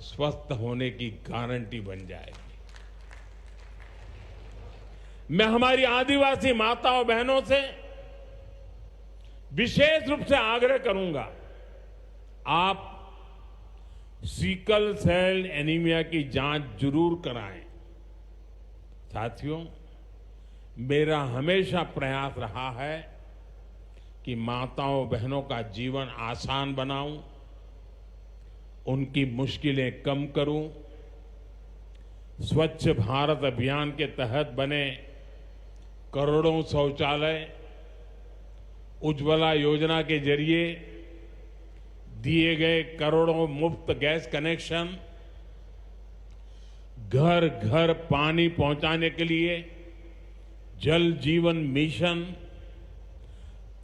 स्वस्थ होने की गारंटी बन जाएगी। मैं हमारी आदिवासी माताओं बहनों से विशेष रूप से आग्रह करूंगा, आप सिकल सेल एनीमिया की जांच जरूर कराएं। साथियों, मेरा हमेशा प्रयास रहा है कि माताओं बहनों का जीवन आसान बनाऊं, उनकी मुश्किलें कम करूं। स्वच्छ भारत अभियान के तहत बने करोड़ों शौचालय, उज्ज्वला योजना के जरिए दिए गए करोड़ों मुफ्त गैस कनेक्शन, घर घर पानी पहुंचाने के लिए जल जीवन मिशन,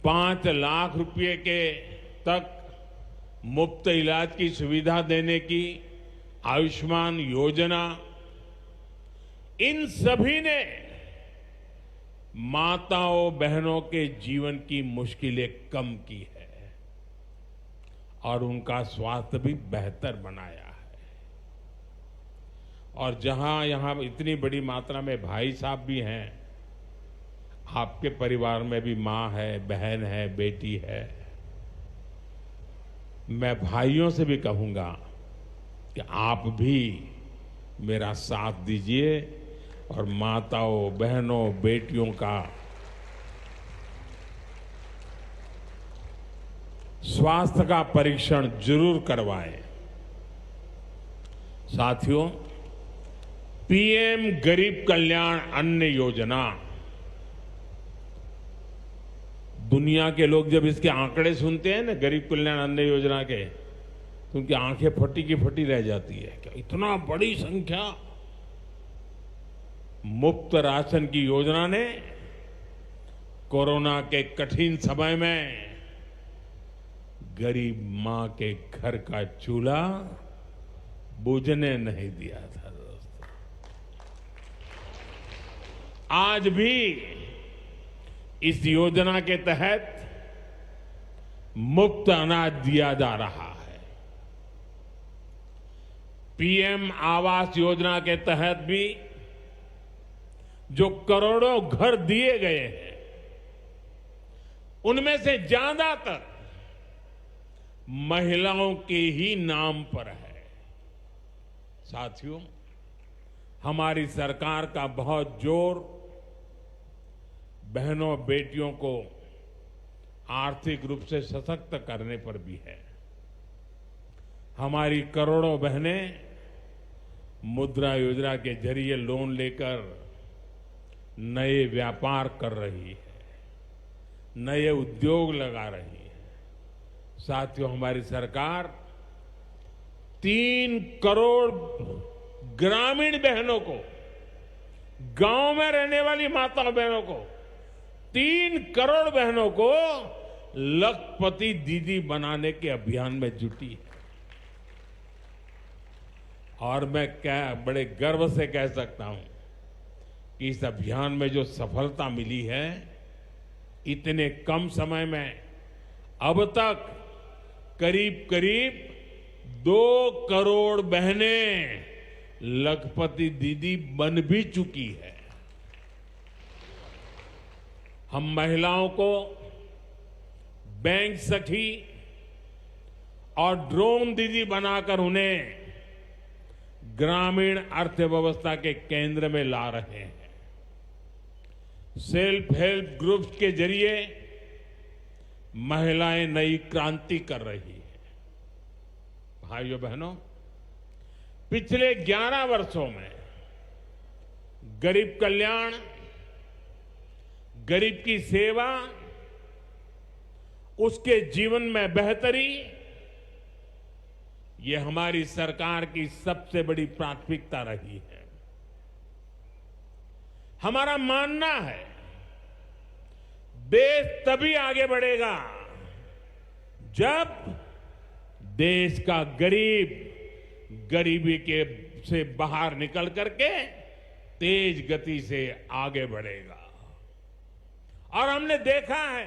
5 लाख रुपए के तक मुफ्त इलाज की सुविधा देने की आयुष्मान योजना, इन सभी ने माताओं बहनों के जीवन की मुश्किलें कम की है और उनका स्वास्थ्य भी बेहतर बनाया है। और जहां यहां इतनी बड़ी मात्रा में भाई साहब भी हैं, आपके परिवार में भी मां है, बहन है, बेटी है, मैं भाइयों से भी कहूंगा कि आप भी मेरा साथ दीजिए और माताओं बहनों बेटियों का स्वास्थ्य का परीक्षण जरूर करवाएं। साथियों, पीएम गरीब कल्याण अन्न योजना, दुनिया के लोग जब इसके आंकड़े सुनते हैं ना गरीब कल्याण अन्न योजना के, तो उनकी आंखें फटी की फटी रह जाती है। क्या इतना बड़ी संख्या! मुफ्त राशन की योजना ने कोरोना के कठिन समय में गरीब मां के घर का चूल्हा बुझने नहीं दिया था। दोस्तों, आज भी इस योजना के तहत मुफ्त अनाज दिया जा रहा है। पीएम आवास योजना के तहत भी जो करोड़ों घर दिए गए हैं, उनमें से ज्यादातर महिलाओं के ही नाम पर है। साथियों, हमारी सरकार का बहुत जोर बहनों बेटियों को आर्थिक रूप से सशक्त करने पर भी है। हमारी करोड़ों बहनें मुद्रा योजना के जरिए लोन लेकर नए व्यापार कर रही है, नए उद्योग लगा रही है। साथियों, हमारी सरकार 3 करोड़ ग्रामीण बहनों को, गांव में रहने वाली माताओं बहनों को, 3 करोड़ बहनों को लखपति दीदी बनाने के अभियान में जुटी है। और मैं बड़े गर्व से कह सकता हूं कि इस अभियान में जो सफलता मिली है, इतने कम समय में अब तक करीब करीब 2 करोड़ बहनें लखपति दीदी बन भी चुकी है। हम महिलाओं को बैंक सखी और ड्रोन दीदी बनाकर उन्हें ग्रामीण अर्थव्यवस्था के केंद्र में ला रहे हैं। सेल्फ हेल्प ग्रुप्स के जरिए महिलाएं नई क्रांति कर रही है। भाइयों बहनों, पिछले 11 वर्षों में गरीब कल्याण, गरीब की सेवा, उसके जीवन में बेहतरी, ये हमारी सरकार की सबसे बड़ी प्राथमिकता रही है। हमारा मानना है, देश तभी आगे बढ़ेगा जब देश का गरीब गरीबी के से बाहर निकल करके तेज गति से आगे बढ़ेगा। और हमने देखा है,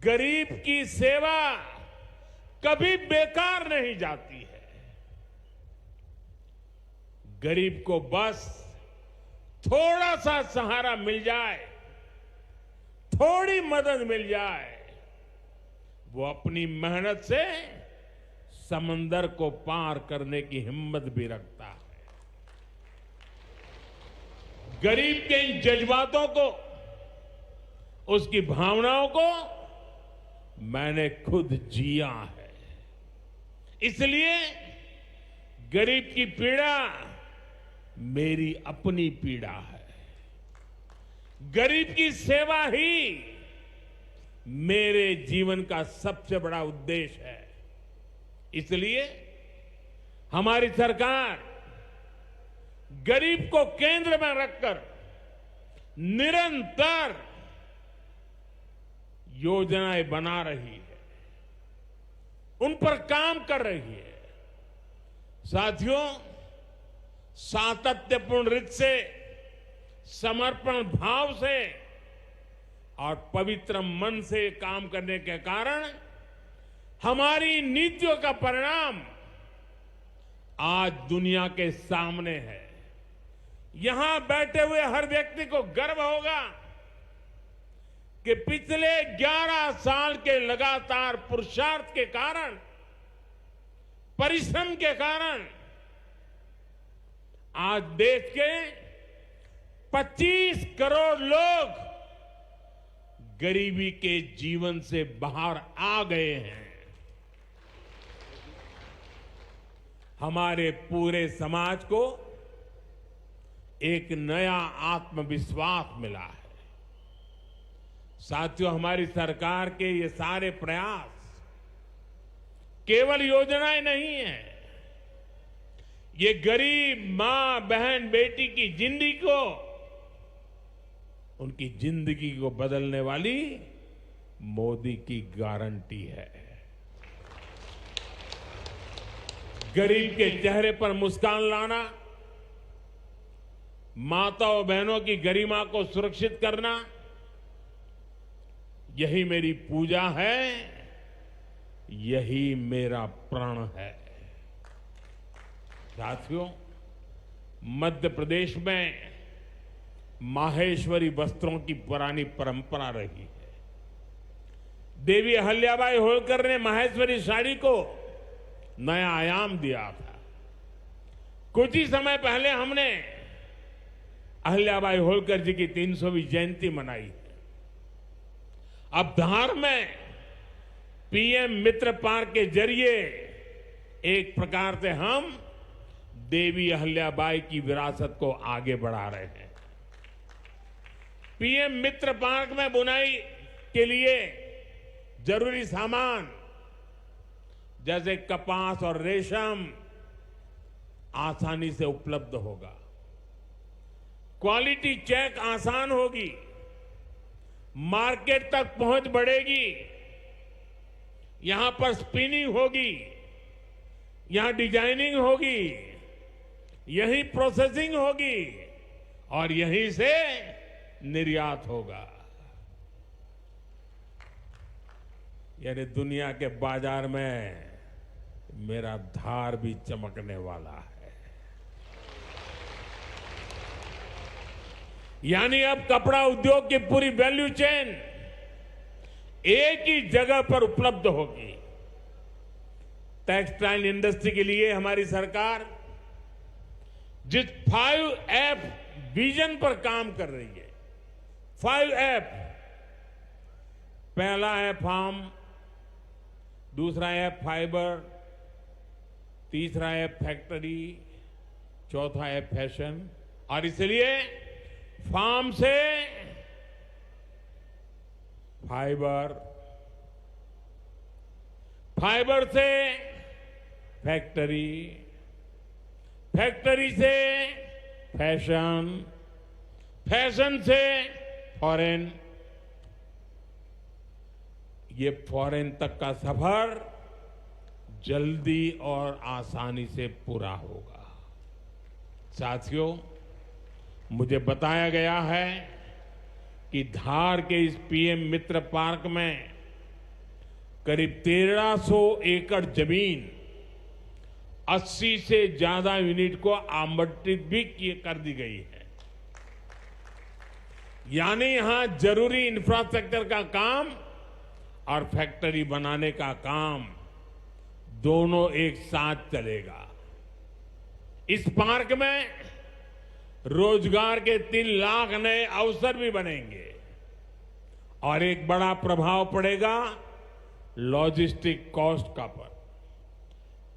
गरीब की सेवा कभी बेकार नहीं जाती है। गरीब को बस थोड़ा सा सहारा मिल जाए, थोड़ी मदद मिल जाए, वो अपनी मेहनत से समंदर को पार करने की हिम्मत भी रखता है। गरीब के इन जज्बातों को, उसकी भावनाओं को मैंने खुद जिया है। इसलिए गरीब की पीड़ा मेरी अपनी पीड़ा है। गरीब की सेवा ही मेरे जीवन का सबसे बड़ा उद्देश्य है। इसलिए हमारी सरकार गरीब को केंद्र में रखकर निरंतर योजनाएं बना रही है, उन पर काम कर रही है। साथियों, सातत्यपूर्ण रीत से, समर्पण भाव से और पवित्र मन से काम करने के कारण हमारी नीतियों का परिणाम आज दुनिया के सामने है। यहां बैठे हुए हर व्यक्ति को गर्व होगा कि पिछले 11 साल के लगातार पुरुषार्थ के कारण, परिश्रम के कारण आज देश के 25 करोड़ लोग गरीबी के जीवन से बाहर आ गए हैं। हमारे पूरे समाज को एक नया आत्मविश्वास मिला है। साथियों, हमारी सरकार के ये सारे प्रयास केवल योजनाएं नहीं है, ये गरीब मां, बहन, बेटी की जिंदगी को, उनकी जिंदगी को बदलने वाली मोदी की गारंटी है। गरीब के चेहरे पर मुस्कान लाना, माताओं बहनों की गरिमा को सुरक्षित करना, यही मेरी पूजा है, यही मेरा प्रण है। साथियों, मध्य प्रदेश में माहेश्वरी वस्त्रों की पुरानी परंपरा रही है। देवी अहिल्याबाई होलकर ने माहेश्वरी साड़ी को नया आयाम दिया था। कुछ ही समय पहले हमने अहिल्याबाई होलकर जी की 300वीं जयंती मनाई है। अब धार में पीएम मित्र पार्क के जरिए एक प्रकार से हम देवी अहिल्याबाई की विरासत को आगे बढ़ा रहे हैं। पीएम मित्र पार्क में बुनाई के लिए जरूरी सामान जैसे कपास और रेशम आसानी से उपलब्ध होगा। क्वालिटी चेक आसान होगी, मार्केट तक पहुंच बढ़ेगी, यहां पर स्पिनिंग होगी, यहां डिजाइनिंग होगी, यही प्रोसेसिंग होगी और यहीं से निर्यात होगा। यानी दुनिया के बाजार में मेरा धार भी चमकने वाला है। यानी अब कपड़ा उद्योग की पूरी वैल्यू चेन एक ही जगह पर उपलब्ध होगी। टेक्सटाइल इंडस्ट्री के लिए हमारी सरकार जिस 5F विजन पर काम कर रही है, 5F, पहला है फार्म, दूसरा है फाइबर, तीसरा है फैक्ट्री, चौथा है फैशन। और इसलिए फार्म से फाइबर, फाइबर से फैक्ट्री, फैक्ट्री से फैशन, फैशन से फॉरेन, ये फॉरेन तक का सफर जल्दी और आसानी से पूरा होगा। साथियों, मुझे बताया गया है कि धार के इस पीएम मित्र पार्क में करीब 1300 एकड़ जमीन 80 से ज्यादा यूनिट को आवंटित भी कर दी गई है। यानी यहां जरूरी इंफ्रास्ट्रक्चर का काम और फैक्ट्री बनाने का काम दोनों एक साथ चलेगा। इस पार्क में रोजगार के 3 लाख नए अवसर भी बनेंगे और एक बड़ा प्रभाव पड़ेगा लॉजिस्टिक कॉस्ट का पर।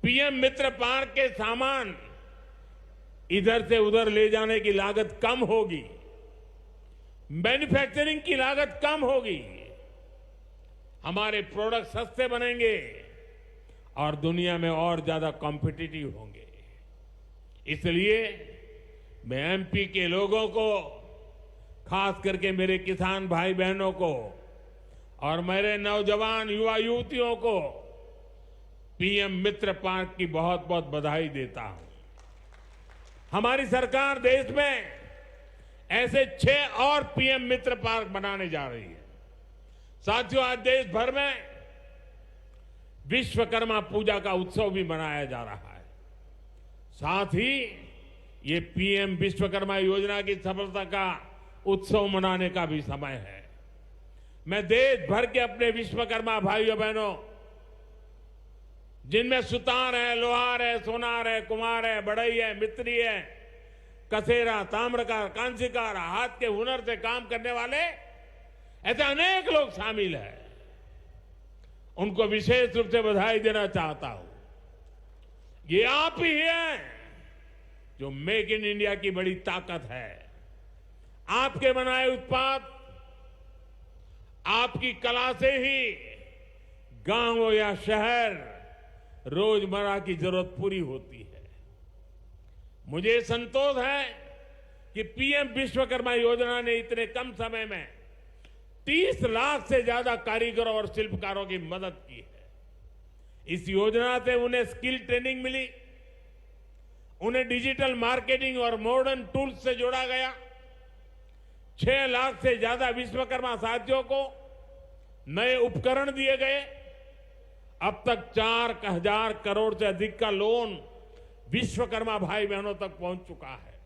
पीएम मित्र पार्क के सामान इधर से उधर ले जाने की लागत कम होगी, मैन्युफैक्चरिंग की लागत कम होगी, हमारे प्रोडक्ट सस्ते बनेंगे और दुनिया में और ज्यादा कॉम्पिटिटिव होंगे। इसलिए मैं एमपी के लोगों को, खास करके मेरे किसान भाई बहनों को और मेरे नौजवान युवा युवतियों को पीएम मित्र पार्क की बहुत बहुत बधाई देता हूं। हमारी सरकार देश में ऐसे 6 और पीएम मित्र पार्क बनाने जा रही है। साथियों, आज देश भर में विश्वकर्मा पूजा का उत्सव भी मनाया जा रहा है। साथ ही ये पीएम विश्वकर्मा योजना की सफलता का उत्सव मनाने का भी समय है। मैं देश भर के अपने विश्वकर्मा भाइयों बहनों, जिनमें सुतार है, लोहार है, सोनार है, कुम्हार है, बढ़ई है, मिस्त्री है, कसेरा, ताम्रकार, कांसीकार, हाथ के हुनर से काम करने वाले ऐसे अनेक लोग शामिल हैं। उनको विशेष रूप से बधाई देना चाहता हूं। ये आप ही हैं जो मेक इन इंडिया की बड़ी ताकत है। आपके बनाए उत्पाद, आपकी कला से ही गांव या शहर रोजमर्रा की जरूरत पूरी होती है। मुझे संतोष है कि पीएम विश्वकर्मा योजना ने इतने कम समय में 30 लाख से ज्यादा कारीगरों और शिल्पकारों की मदद की है। इस योजना से उन्हें स्किल ट्रेनिंग मिली, उन्हें डिजिटल मार्केटिंग और मॉडर्न टूल्स से जोड़ा गया। 6 लाख से ज्यादा विश्वकर्मा साथियों को नए उपकरण दिए गए। अब तक 4,000 करोड़ से अधिक का लोन विश्वकर्मा भाई बहनों तक पहुंच चुका है।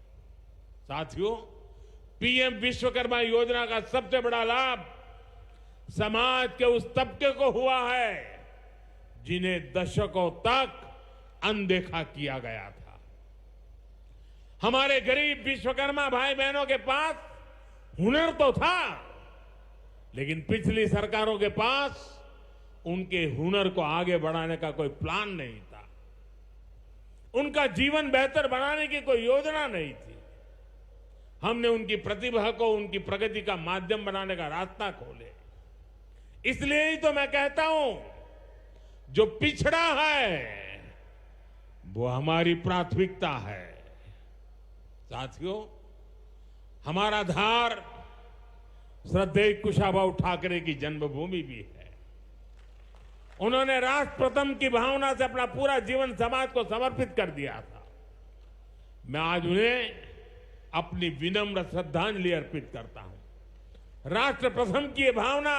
साथियों, पीएम विश्वकर्मा योजना का सबसे बड़ा लाभ समाज के उस तबके को हुआ है जिन्हें दशकों तक अनदेखा किया गया था। हमारे गरीब विश्वकर्मा भाई बहनों के पास हुनर तो था, लेकिन पिछली सरकारों के पास उनके हुनर को आगे बढ़ाने का कोई प्लान नहीं था। उनका जीवन बेहतर बनाने की कोई योजना नहीं थी। हमने उनकी प्रतिभा को उनकी प्रगति का माध्यम बनाने का रास्ता खोले। इसलिए ही तो मैं कहता हूं, जो पिछड़ा है वो हमारी प्राथमिकता है। साथियों, हमारा धार श्रद्धेय कुशाभाऊ ठाकरे की जन्मभूमि भी है। उन्होंने राष्ट्र प्रथम की भावना से अपना पूरा जीवन समाज को समर्पित कर दिया था। मैं आज उन्हें अपनी विनम्र श्रद्धांजलि अर्पित करता हूं। राष्ट्र प्रथम की ये भावना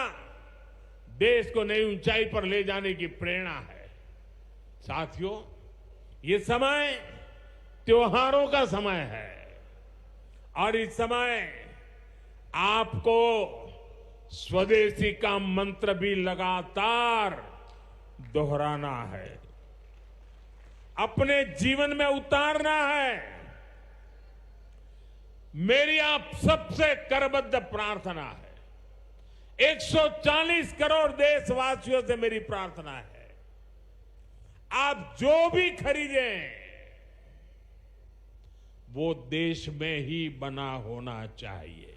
देश को नई ऊंचाई पर ले जाने की प्रेरणा है। साथियों, ये समय त्योहारों का समय है और इस समय आपको स्वदेशी का मंत्र भी लगातार दोहराना है, अपने जीवन में उतारना है। मेरी आप सबसे करबद्ध प्रार्थना है, 140 करोड़ देशवासियों से मेरी प्रार्थना है, आप जो भी खरीदें वो देश में ही बना होना चाहिए।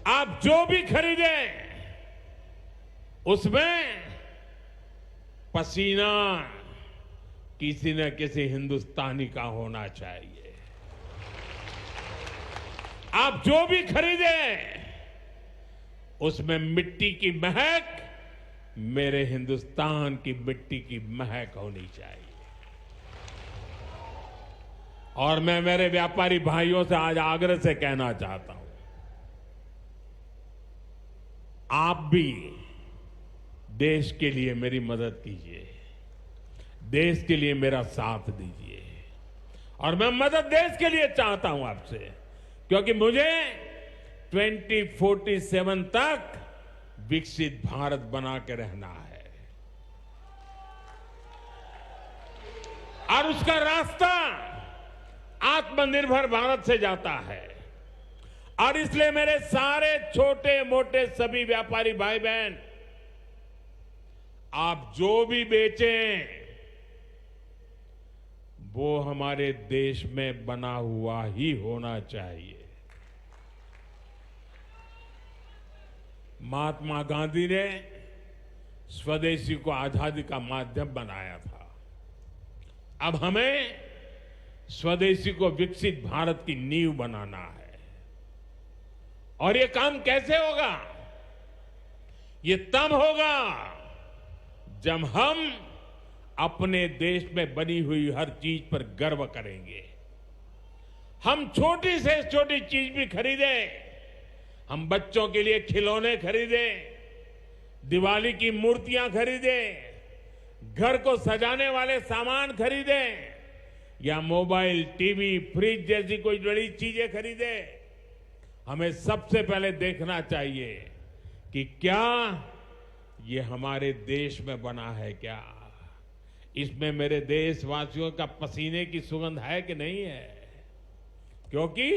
आप जो भी खरीदें उसमें पसीना किसी न किसी हिंदुस्तानी का होना चाहिए। आप जो भी खरीदें उसमें मिट्टी की महक मेरे हिंदुस्तान की मिट्टी की महक होनी चाहिए। और मैं मेरे व्यापारी भाइयों से आज आग्रह से कहना चाहता हूं, आप भी देश के लिए मेरी मदद कीजिए, देश के लिए मेरा साथ दीजिए। और मैं मदद देश के लिए चाहता हूं आपसे, क्योंकि मुझे 2047 तक विकसित भारत बना के रहना है और उसका रास्ता आत्मनिर्भर भारत से जाता है। और इसलिए मेरे सारे छोटे मोटे सभी व्यापारी भाई बहन, आप जो भी बेचें वो हमारे देश में बना हुआ ही होना चाहिए। महात्मा गांधी ने स्वदेशी को आजादी का माध्यम बनाया था। अब हमें स्वदेशी को विकसित भारत की नींव बनाना है। और ये काम कैसे होगा? ये तब होगा जब हम अपने देश में बनी हुई हर चीज पर गर्व करेंगे। हम छोटी से छोटी चीज भी खरीदें, हम बच्चों के लिए खिलौने खरीदें, दिवाली की मूर्तियां खरीदें, घर को सजाने वाले सामान खरीदें या मोबाइल, टीवी, फ्रिज जैसी कोई बड़ी चीजें खरीदें, हमें सबसे पहले देखना चाहिए कि क्या ये हमारे देश में बना है, क्या इसमें मेरे देशवासियों का पसीने की सुगंध है कि नहीं है। क्योंकि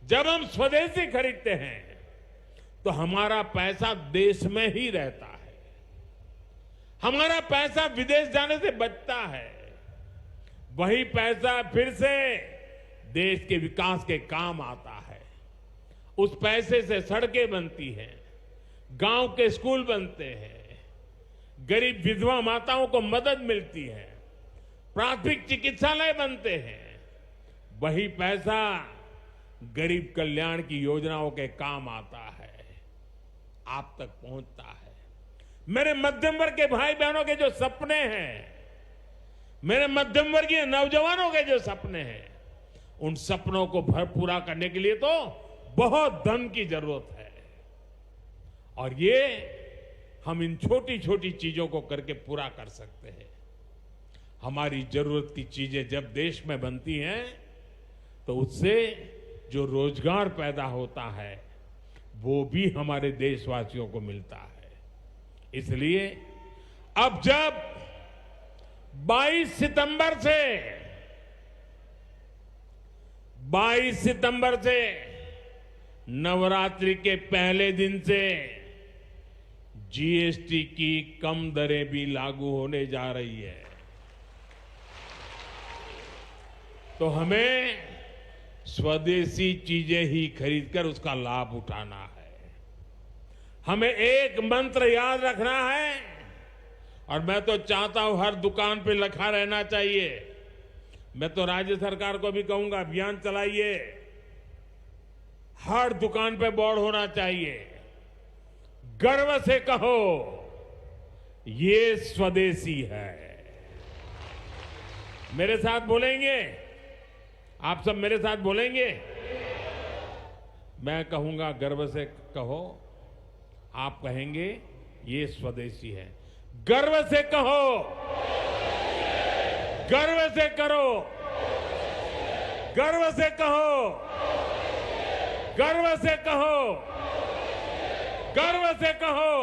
जब हम स्वदेशी खरीदते हैं तो हमारा पैसा देश में ही रहता है, हमारा पैसा विदेश जाने से बचता है, वही पैसा फिर से देश के विकास के काम आता है। उस पैसे से सड़कें बनती हैं, गांव के स्कूल बनते हैं, गरीब विधवा माताओं को मदद मिलती है, प्राथमिक चिकित्सालय बनते हैं। वही पैसा गरीब कल्याण की योजनाओं के काम आता है, आप तक पहुंचता है। मेरे मध्यम वर्ग के भाई बहनों के जो सपने हैं, मेरे मध्यम वर्गीय नौजवानों के जो सपने हैं, उन सपनों को पूरा करने के लिए तो बहुत धन की जरूरत है। और ये हम इन छोटी छोटी चीजों को करके पूरा कर सकते हैं। हमारी जरूरत की चीजें जब देश में बनती हैं तो उससे जो रोजगार पैदा होता है वो भी हमारे देशवासियों को मिलता है। इसलिए अब जब 22 सितंबर से नवरात्रि के पहले दिन से जीएसटी की कम दरें भी लागू होने जा रही है, तो हमें स्वदेशी चीजें ही खरीदकर उसका लाभ उठाना है। हमें एक मंत्र याद रखना है, और मैं तो चाहता हूं हर दुकान पे लिखा रहना चाहिए। मैं तो राज्य सरकार को भी कहूंगा, अभियान चलाइए, हर दुकान पे बोर्ड होना चाहिए, गर्व से कहो ये स्वदेशी है। मेरे साथ बोलेंगे? आप सब मेरे साथ बोलेंगे? मैं कहूंगा गर्व से कहो, आप कहेंगे ये स्वदेशी है। गर्व से कहो, गर्व से करो, गर्व से कहो, गर्व से कहो, गर्व से कहो।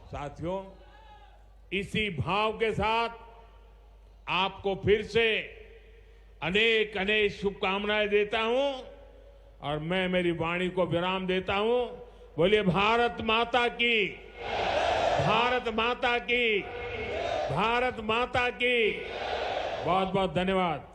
साथियों, इसी भाव के साथ आपको फिर से अनेक अनेक शुभकामनाएं देता हूं और मैं मेरी वाणी को विराम देता हूं। बोलिए भारत माता की, भारत माता की, भारत माता की। बहुत बहुत धन्यवाद।